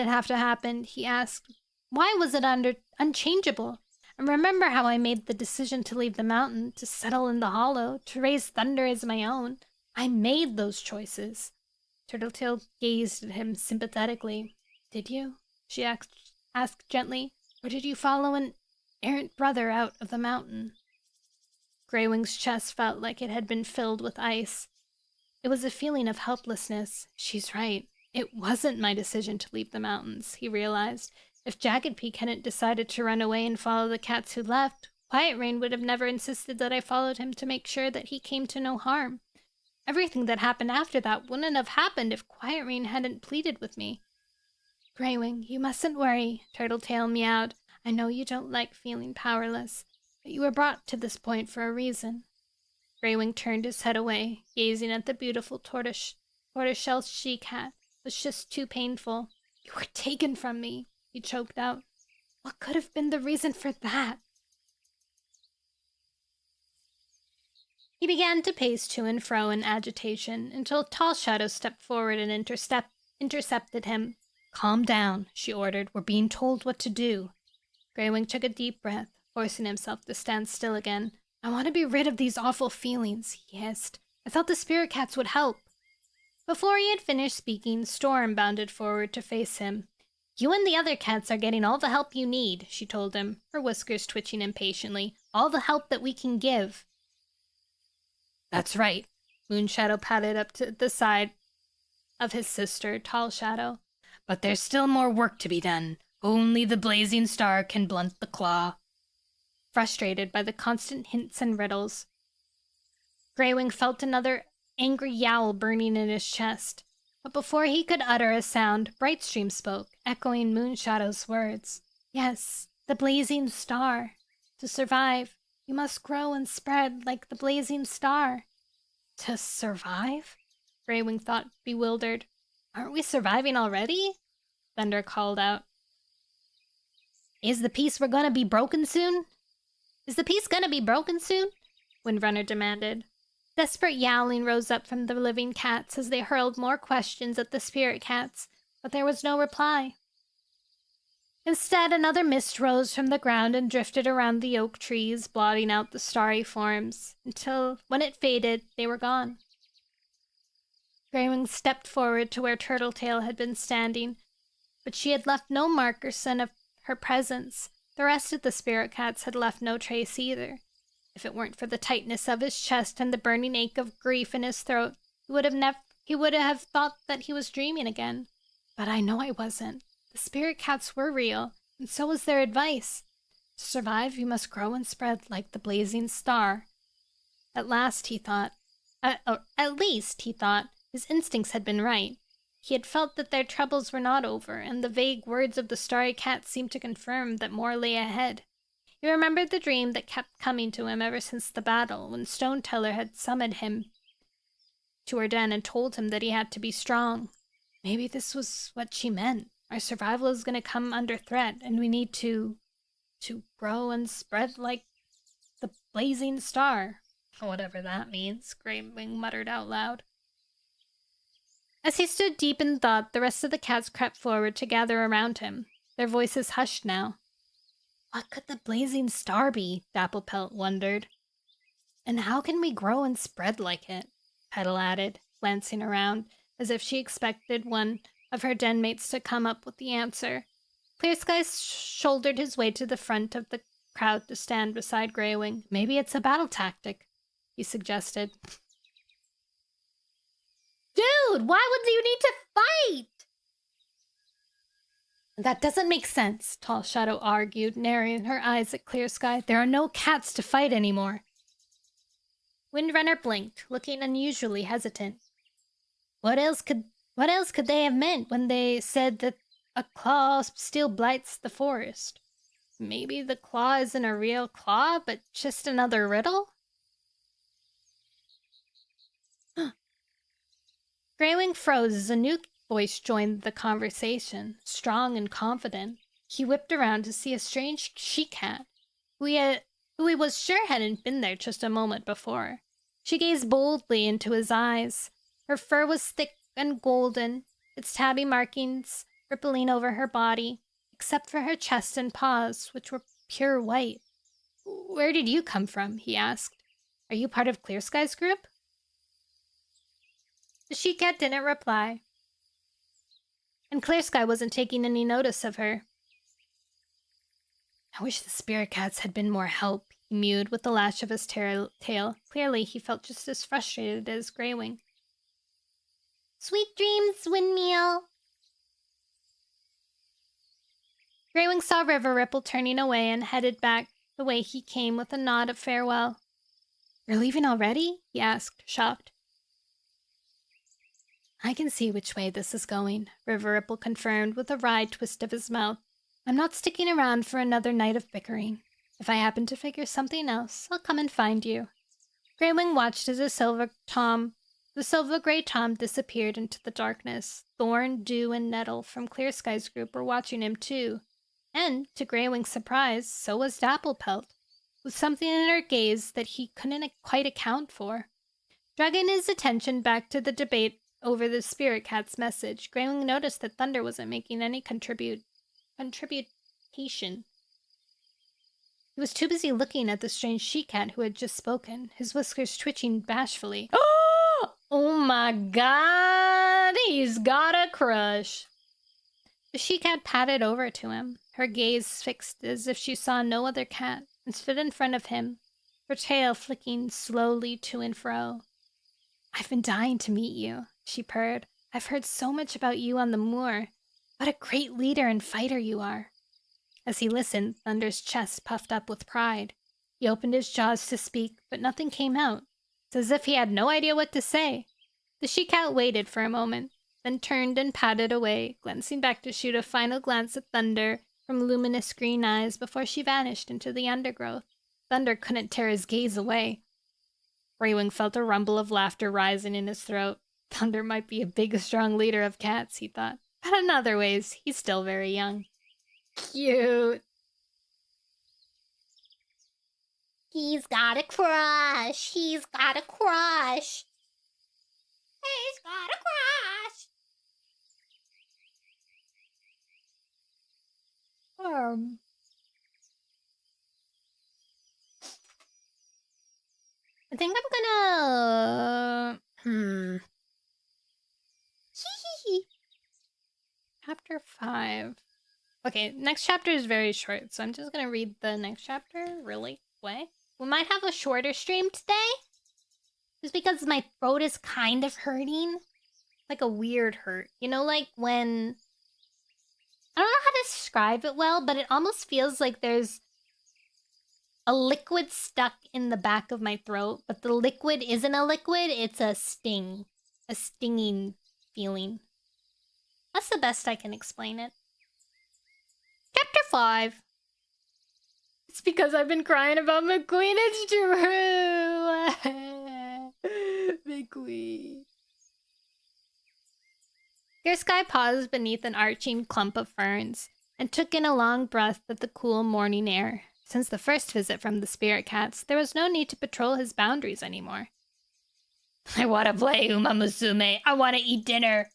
C: have to happen? He asked. Why was it unchangeable? And remember how I made the decision to leave the mountain, to settle in the hollow, to raise thunder as my own. I made those choices. Turtletail gazed at him sympathetically. Did you? She asked gently. Or did you follow an errant brother out of the mountain? Greywing's chest felt like it had been filled with ice. It was a feeling of helplessness. She's right. It wasn't my decision to leave the mountains, he realized. If Jagged Peak hadn't decided to run away and follow the cats who left, Quiet Rain would have never insisted that I followed him to make sure that he came to no harm. Everything that happened after that wouldn't have happened if Quiet Rain hadn't pleaded with me. Greywing, you mustn't worry, Turtletail meowed. I know you don't like feeling powerless, but you were brought to this point for a reason. Greywing turned his head away, gazing at the beautiful tortoiseshell she-cat. It was just too painful. You were taken from me, he choked out. What could have been the reason for that? He began to pace to and fro in agitation until Tall Shadow stepped forward and intercepted him. Calm down, she ordered. We're being told what to do. Greywing took a deep breath, forcing himself to stand still again. I want to be rid of these awful feelings, he hissed. I thought the spirit cats would help. Before he had finished speaking, Storm bounded forward to face him. You and the other cats are getting all the help you need, she told him, her whiskers twitching impatiently. All the help that we can give. That's right. Moonshadow patted up to the side of his sister, Tall Shadow. But there's still more work to be done. Only the blazing star can blunt the claw. Frustrated by the constant hints and riddles, Greywing felt another angry yowl burning in his chest. But before he could utter a sound, Brightstream spoke, echoing Moonshadow's words. Yes, the blazing star. To survive, you must grow and spread like the blazing star. To survive? Greywing thought, bewildered. Aren't we surviving already? Thunder called out. Is the peace gonna be broken soon? Windrunner demanded. Desperate yowling rose up from the living cats as they hurled more questions at the spirit cats, but there was no reply. Instead, another mist rose from the ground and drifted around the oak trees, blotting out the starry forms, until, when it faded, they were gone. Greywing stepped forward to where Turtletail had been standing, but she had left no mark or sign of her presence. The rest of the spirit cats had left no trace either. If it weren't for the tightness of his chest and the burning ache of grief in his throat, he would have thought that he was dreaming again. But I know I wasn't. The spirit cats were real, and so was their advice. To survive, you must grow and spread like the blazing star. At least, he thought, his instincts had been right. He had felt that their troubles were not over, and the vague words of the starry cat seemed to confirm that more lay ahead. He remembered the dream that kept coming to him ever since the battle, when Stone Teller had summoned him to her den and told him that he had to be strong. Maybe this was what she meant. Our survival is going to come under threat, and we need to grow and spread like the blazing star. Whatever that means, Greywing muttered out loud. As he stood deep in thought, the rest of the cats crept forward to gather around him. Their voices hushed now. What could the blazing star be? Dapplepelt wondered. And how can we grow and spread like it? Petal added, glancing around, as if she expected one of her den mates to come up with the answer. Clear Sky shouldered his way to the front of the crowd to stand beside Greywing. Maybe it's a battle tactic, he suggested. Dude, why would you need to fight? That doesn't make sense, Tall Shadow argued, narrowing her eyes at Clear Sky. There are no cats to fight anymore. Windrunner blinked, looking unusually hesitant. What else could they have meant when they said that a claw still blights the forest? Maybe the claw isn't a real claw, but just another riddle? Greywing froze as a new
A: voice joined the conversation, strong and confident. He whipped around to see a strange she-cat, who he was sure hadn't been there just a moment before. She gazed boldly into his eyes. Her fur was thick and golden, its tabby markings rippling over her body, except for her chest and paws, which were pure white. "Where did you come from?" he asked. "Are you part of Clear Sky's group?" The she-cat didn't reply, and Clear Sky wasn't taking any notice of her. "I wish the spirit cats had been more help," he mewed with a lash of his tail. Clearly, he felt just as frustrated as Greywing.
C: Sweet dreams, Windmeal.
A: Greywing saw River Ripple turning away and headed back the way he came with a nod of farewell. "You're leaving already?" he asked, shocked. "I can see which way this is going," River Ripple confirmed with a wry twist of his mouth. "I'm not sticking around for another night of bickering. If I happen to figure something else, I'll come and find you." Greywing watched as the silver-gray Tom disappeared into the darkness. Thorn, Dew, and Nettle from Clear Sky's group were watching him too. And, to Greywing's surprise, so was Dapplepelt, with something in her gaze that he couldn't quite account for. Dragging his attention back to the debate over the spirit cat's message, Greywing noticed that Thunder wasn't making any contribution. He was too busy looking at the strange she-cat who had just spoken, his whiskers twitching bashfully. Oh my god, he's got a crush! The she-cat padded over to him, her gaze fixed as if she saw no other cat, and stood in front of him, her tail flicking slowly to and fro. "I've been dying to meet you," she purred. "I've heard so much about you on the moor. What a great leader and fighter you are." As he listened, Thunder's chest puffed up with pride. He opened his jaws to speak, but nothing came out. It's as if he had no idea what to say. The she-cat waited for a moment, then turned and padded away, glancing back to shoot a final glance at Thunder from luminous green eyes before she vanished into the undergrowth. Thunder couldn't tear his gaze away. Greywing felt a rumble of laughter rising in his throat. Thunder might be a big, strong leader of cats, he thought, but in other ways, he's still very young. Cute.
C: He's got a crush. He's got a crush. He's got a crush.
A: I think I'm gonna... Chapter 5. Okay, next chapter is very short, so I'm just gonna read the next chapter really quick. We might have a shorter stream today, just because my throat is kind of hurting. Like a weird hurt. You know, like when... I don't know how to describe it well, but it almost feels like there's a liquid stuck in the back of my throat, but the liquid isn't a liquid, it's a sting. A stinging feeling. That's the best I can explain it. Chapter 5. It's because I've been crying about McQueen, it's true! McQueen. Your Sky paused beneath an arching clump of ferns, and took in a long breath of the cool morning air. Since the first visit from the spirit cats, there was no need to patrol his boundaries anymore. "I want to play, Uma Musume. I want to eat dinner."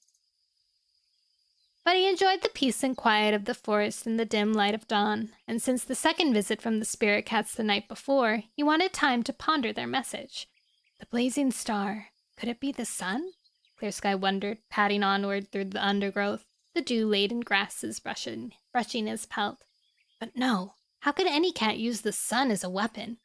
A: But he enjoyed the peace and quiet of the forest in the dim light of dawn, and since the second visit from the spirit cats the night before, he wanted time to ponder their message. The blazing star. Could it be the sun? Clear Sky wondered, padding onward through the undergrowth, the dew-laden grasses brushing his pelt. But no, how could any cat use the sun as a weapon?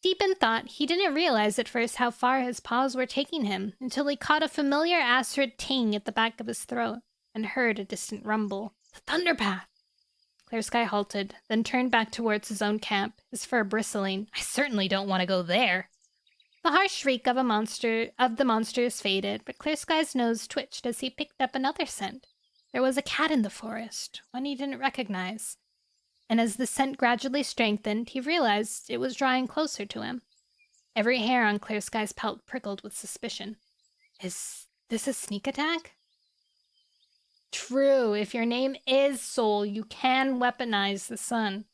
A: Deep in thought, he didn't realize at first how far his paws were taking him, until he caught a familiar acrid ting at the back of his throat, and heard a distant rumble. The Thunder Path! Clear Sky halted, then turned back towards his own camp, his fur bristling. I certainly don't want to go there. The harsh shriek of the monsters faded, but Clear Sky's nose twitched as he picked up another scent. There was a cat in the forest, one he didn't recognize. And as the scent gradually strengthened, he realized it was drawing closer to him. Every hair on Clear Sky's pelt prickled with suspicion. Is This a sneak attack? True, if your name is Soul, you can weaponize the sun.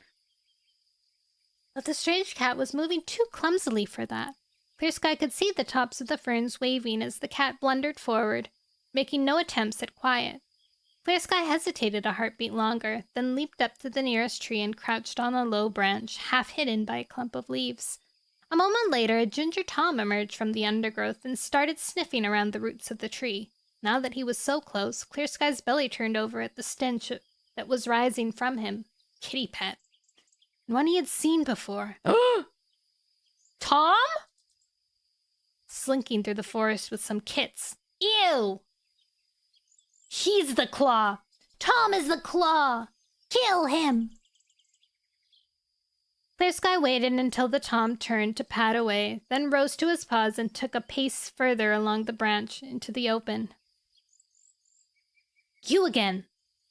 A: But the strange cat was moving too clumsily for that. Clear Sky could see the tops of the ferns waving as the cat blundered forward, making no attempts at quiet. Clear Sky hesitated a heartbeat longer, then leaped up to the nearest tree and crouched on a low branch, half hidden by a clump of leaves. A moment later, a Ginger Tom emerged from the undergrowth and started sniffing around the roots of the tree. Now that he was so close, Clear Sky's belly turned over at the stench that was rising from him. Kitty pet. One he had seen before. Tom? Slinking through the forest with some kits. Ew! He's the Claw! Tom is the Claw! Kill him! Clear Sky waited until the Tom turned to pad away, then rose to his paws and took a pace further along the branch into the open. You again!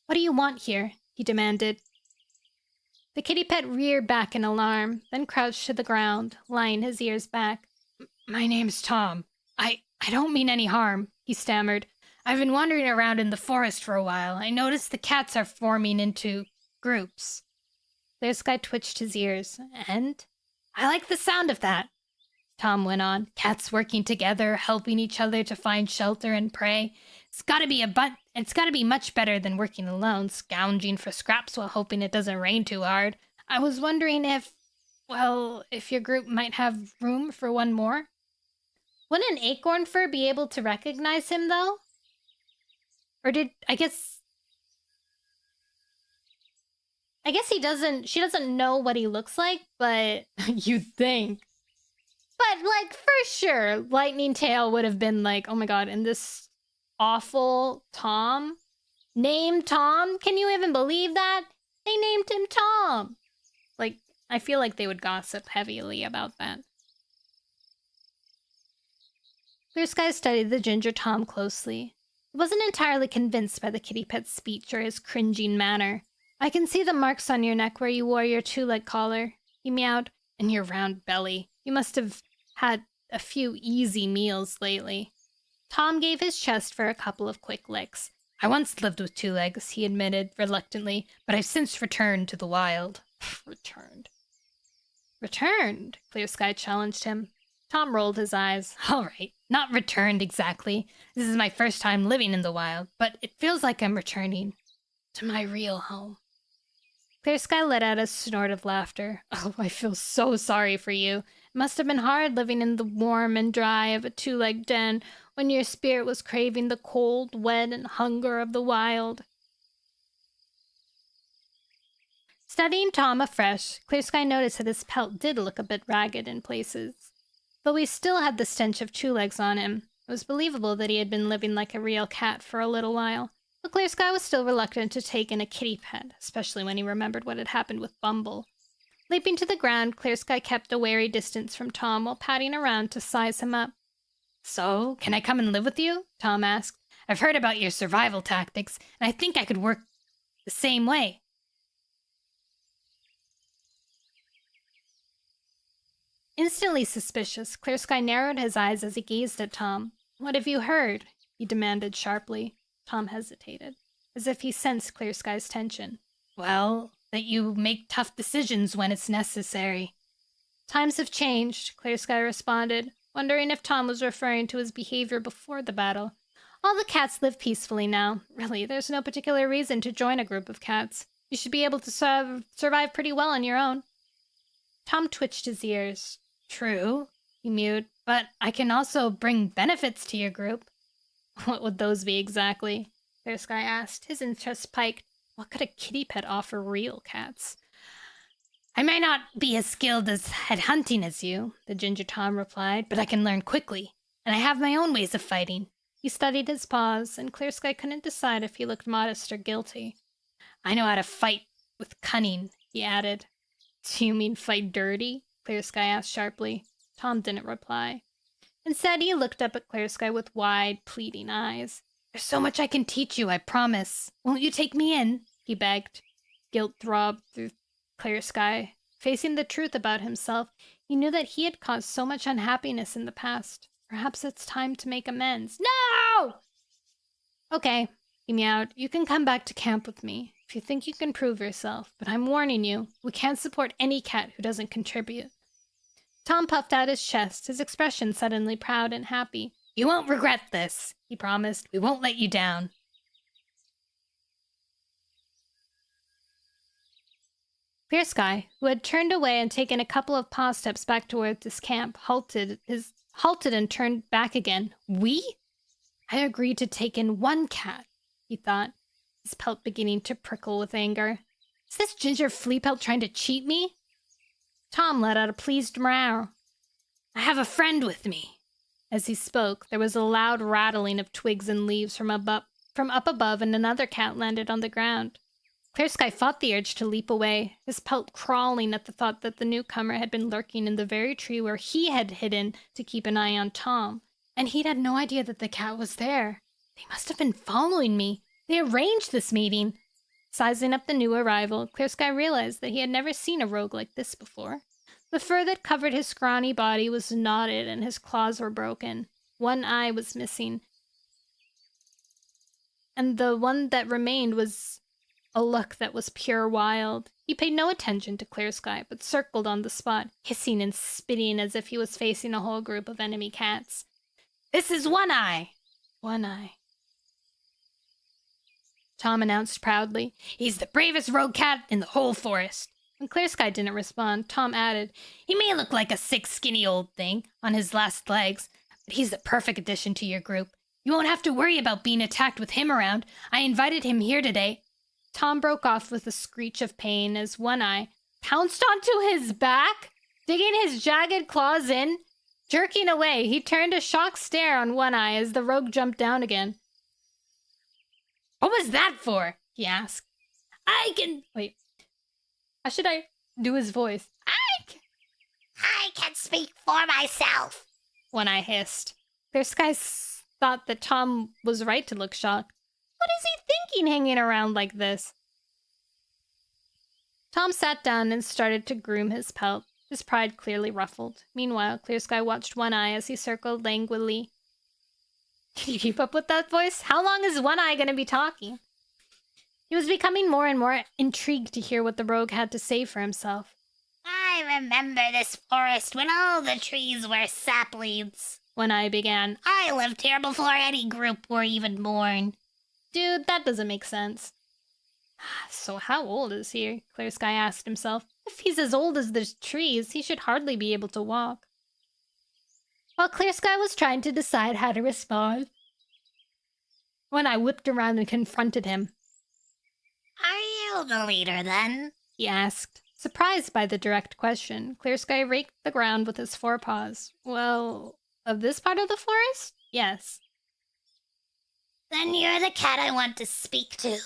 A: What do you want here? He demanded. The kitty pet reared back in alarm, then crouched to the ground, lying his ears back. My name's Tom. I don't mean any harm, he stammered. I've been wandering around in the forest for a while. I noticed the cats are forming into groups. Clear Sky twitched his ears. And? I like the sound of that, Tom went on. Cats working together, helping each other to find shelter and prey. It's gotta be much better than working alone, scounging for scraps while hoping it doesn't rain too hard. I was wondering if your group might have room for one more? Wouldn't an acorn fur be able to recognize him, though? Or I guess she doesn't know what he looks like, but you'd think. But, like, for sure, Lightning Tail would have been like, oh my god, and this awful Tom? Named Tom? Can you even believe that? They named him Tom! Like, I feel like they would gossip heavily about that. Clear Sky studied the Ginger Tom closely. He wasn't entirely convinced by the kitty pet's speech or his cringing manner. I can see the marks on your neck where you wore your two-leg collar, he meowed, and your round belly. You must have had a few easy meals lately. Tom gave his chest for a couple of quick licks. I once lived with two legs, he admitted reluctantly, but I've since returned to the wild. Returned? Clear Sky challenged him. Tom rolled his eyes. All right, not returned exactly. This is my first time living in the wild, but it feels like I'm returning to my real home. Clear Sky let out a snort of laughter. Oh, I feel so sorry for you. It must have been hard living in the warm and dry of a two-legged den when your spirit was craving the cold, wet, and hunger of the wild. Studying Tom afresh, Clear Sky noticed that his pelt did look a bit ragged in places. Though he still had the stench of two legs on him, it was believable that he had been living like a real cat for a little while. But Clear Sky was still reluctant to take in a kitty pet, especially when he remembered what had happened with Bumble. Leaping to the ground, Clear Sky kept a wary distance from Tom while patting around to size him up. So, can I come and live with you? Tom asked. I've heard about your survival tactics, and I think I could work the same way. Instantly suspicious, Clear Sky narrowed his eyes as he gazed at Tom. What have you heard? He demanded sharply. Tom hesitated, as if he sensed Clear Sky's tension. Well, that you make tough decisions when it's necessary. Times have changed, Clear Sky responded, wondering if Tom was referring to his behavior before the battle. All the cats live peacefully now. Really, there's no particular reason to join a group of cats. You should be able to survive pretty well on your own. Tom twitched his ears. True, he mewed, but I can also bring benefits to your group. What would those be exactly? Clear Sky asked, his interest spiked. What could a kitty pet offer real cats? I may not be as skilled at hunting as you, the Ginger Tom replied, but I can learn quickly, and I have my own ways of fighting. He studied his paws, and Clear Sky couldn't decide if he looked modest or guilty. I know how to fight with cunning, he added. Do you mean fight dirty? Clear Sky asked sharply. Tom didn't reply. Instead, he looked up at Clear Sky with wide, pleading eyes. There's so much I can teach you, I promise. Won't you take me in? He begged. Guilt throbbed through Clear Sky. Facing the truth about himself, he knew that he had caused so much unhappiness in the past.
C: Perhaps it's time to make amends. No! Okay, he meowed. You can come back to camp with me if you think you can prove yourself, but I'm warning you, we can't support any cat who doesn't contribute. Tom puffed out his chest, his expression suddenly proud and happy. You won't regret this, he promised. We won't let you down. Clear Sky, who had turned away and taken a couple of paw steps back towards his camp, halted and turned back again. We? I agreed to take in one cat, he thought, his pelt beginning to prickle with anger. Is this ginger flea pelt trying to cheat me? Tom let out a pleased meow. I have a friend with me. As he spoke, there was a loud rattling of twigs and leaves from up above, and another cat landed on the ground. Clear Sky fought the urge to leap away, his pelt crawling at the thought that the newcomer had been lurking in the very tree where he had hidden to keep an eye on Tom. And he'd had no idea that the cat was there. They must have been following me. They arranged this meeting. Sizing up the new arrival, Clear Sky realized that he had never seen a rogue like this before. The fur that covered his scrawny body was knotted and his claws were broken. One eye was missing, and the one that remained was a look that was pure wild. He paid no attention to Clear Sky, but circled on the spot, hissing and spitting as if he was facing a whole group of enemy cats. This is One Eye! One Eye. Tom announced proudly. He's the bravest rogue cat in the whole forest. When Clear Sky didn't respond, Tom added, He may look like a sick, skinny old thing on his last legs, but he's the perfect addition to your group. You won't have to worry about being attacked with him around. I invited him here today. Tom broke off with a screech of pain as One Eye pounced onto his back, digging his jagged claws in. Jerking away, he turned a shocked stare on One Eye as the rogue jumped down again. What was that for? He asked. Wait. How should I do his voice?
A: I can speak for myself,
C: One Eye hissed. Clear Sky thought that Tom was right to look shocked. What is he thinking hanging around like this? Tom sat down and started to groom his pelt, his pride clearly ruffled. Meanwhile, Clear Sky watched One Eye as he circled languidly. Can you keep up with that voice? How long is One Eye going to be talking? He was becoming more and more intrigued to hear what the rogue had to say for himself.
A: I remember this forest when all the trees were saplings,
C: One Eye began.
A: I lived here before any group were even born.
C: Dude, that doesn't make sense. So how old is he? Clear Sky asked himself. If he's as old as the trees, he should hardly be able to walk. While Clear Sky was trying to decide how to respond, One Eye whipped around and confronted him.
A: Are you the leader, then?
C: He asked. Surprised by the direct question, Clear Sky raked the ground with his forepaws. Well, of this part of the forest? Yes.
A: Then you're the cat I want to speak to,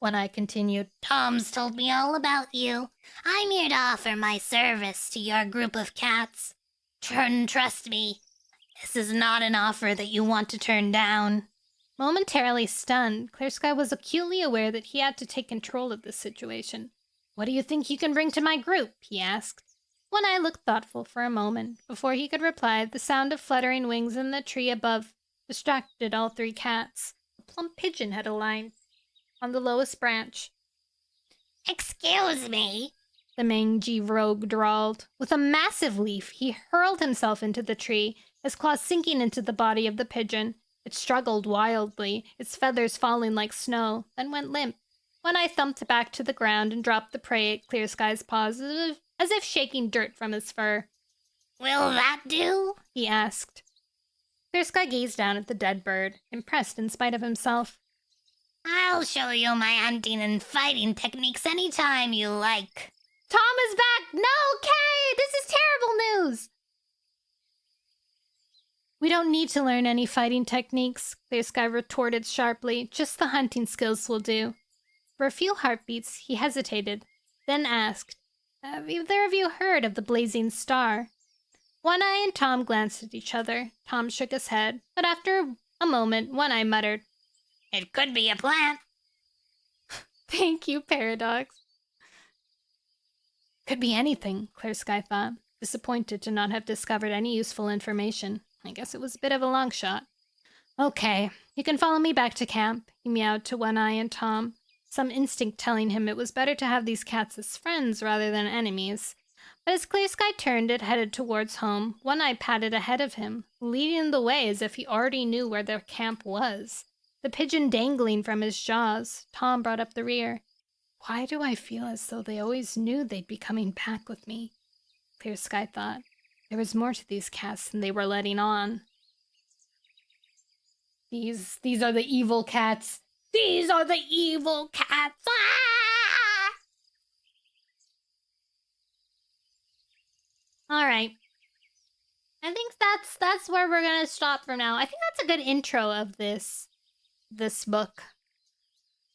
C: One Eye continued.
A: Tom's told me all about you. I'm here to offer my service to your group of cats. Trust me, this is not an offer that you want to turn down.
C: Momentarily stunned, Clear Sky was acutely aware that he had to take control of this situation. What do you think you can bring to my group? He asked. One Eye looked thoughtful for a moment. Before he could reply, the sound of fluttering wings in the tree above distracted all three cats. A plump pigeon had aligned on the lowest branch.
A: Excuse me,
C: The mangy rogue drawled. With a massive leaf, he hurled himself into the tree, his claws sinking into the body of the pigeon. It struggled wildly, its feathers falling like snow, then went limp. One Eye thumped back to the ground and dropped the prey at Clear Sky's paws as if shaking dirt from his fur.
A: Will that do?
C: He asked. Clear Sky gazed down at the dead bird, impressed in spite of himself.
A: I'll show you my hunting and fighting techniques anytime you like.
C: Tom is back! No, Kay! This is terrible news! We don't need to learn any fighting techniques, Clear Sky retorted sharply. Just the hunting skills will do. For a few heartbeats, he hesitated, then asked, Have either of you heard of the Blazing Star? One Eye and Tom glanced at each other. Tom shook his head, but after a moment, One Eye muttered,
A: It could be a plant.
C: Thank you, Paradox. Could be anything, Clear Sky thought, disappointed to not have discovered any useful information.
A: I guess it was a bit of a long shot. Okay, you can follow me back to camp, he meowed to One Eye and Tom, some instinct telling him it was better to have these cats as friends rather than enemies. But as Clear Sky turned and headed towards home, One Eye padded ahead of him, leading the way as if he already knew where their camp was. The pigeon dangling from his jaws, Tom brought up the rear. Why do I feel as though they always knew they'd be coming back with me? Clear Sky thought. There was more to these cats than they were letting on. These are the evil cats. These are the evil cats. Ah! All right. I think that's where we're gonna stop for now. I think that's a good intro of this book.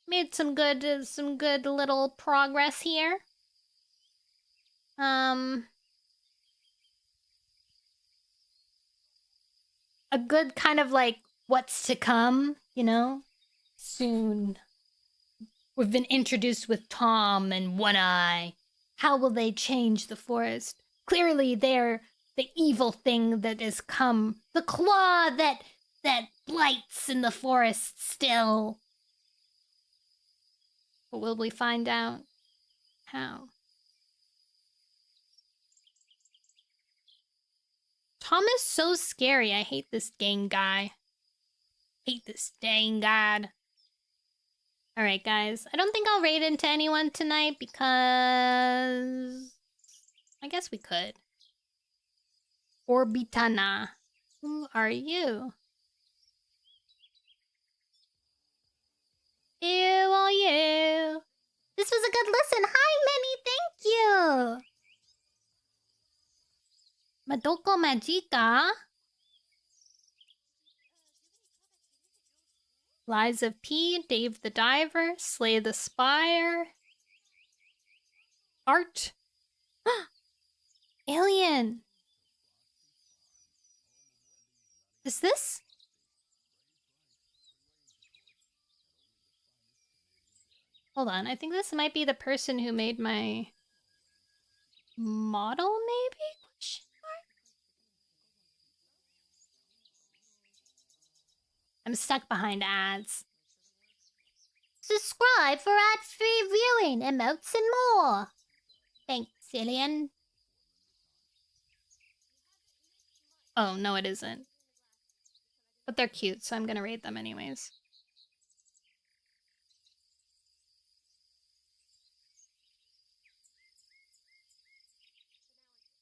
A: Made some good little progress here. A good kind of like what's to come, you know? Soon. We've been introduced with Tom and One Eye. How will they change the forest? Clearly they're the evil thing that has come. The claw that blights in the forest still. But will we find out how? Tom is so scary. I hate this dang guy. Hate this dang god. Alright, guys. I don't think I'll raid into anyone tonight because I guess we could. Orbitana. Who are you? Who are you? This was a good listen. Hi, Minnie. Thank you. Madoko Magica. Lies of P, Dave the Diver, Slay the Spire. Art. Alien. Is this? Hold on, I think this might be the person who made my model, maybe? I'm stuck behind ads.
C: Subscribe for ad-free viewing, emotes, and more. Thanks, Alien.
A: Oh, no it isn't. But they're cute, so I'm gonna raid them anyways.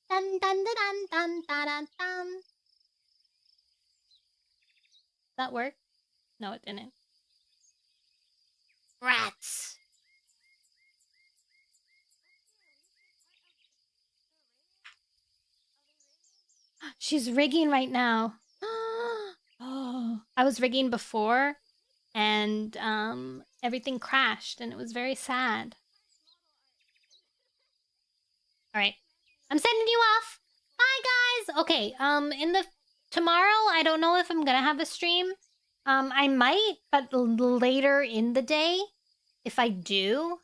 C: Dun dun dun dun dun dun dun.
A: That work? No, it didn't.
C: Rats.
A: She's rigging right now. Oh, I was rigging before, and everything crashed, and it was very sad. All right, I'm sending you off. Bye, guys. Okay. Tomorrow, I don't know if I'm gonna have a stream. I might, but later in the day, if I do,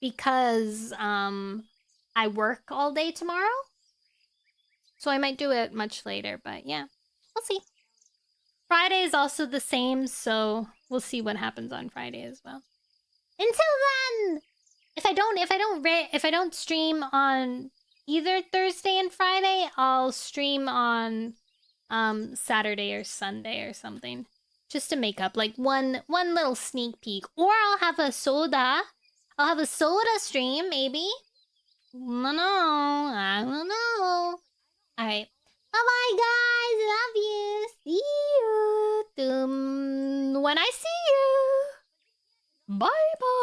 A: because I work all day tomorrow. So I might do it much later, but yeah, we'll see. Friday is also the same, so we'll see what happens on Friday as well. Until then, if I don't stream on either Thursday and Friday, I'll stream on Saturday or Sunday or something, just to make up like one little sneak peek. Or I'll have a soda. I'll have a soda stream maybe. I don't know. All right. Bye-bye, guys. Love you. See you when I see you. Bye-bye.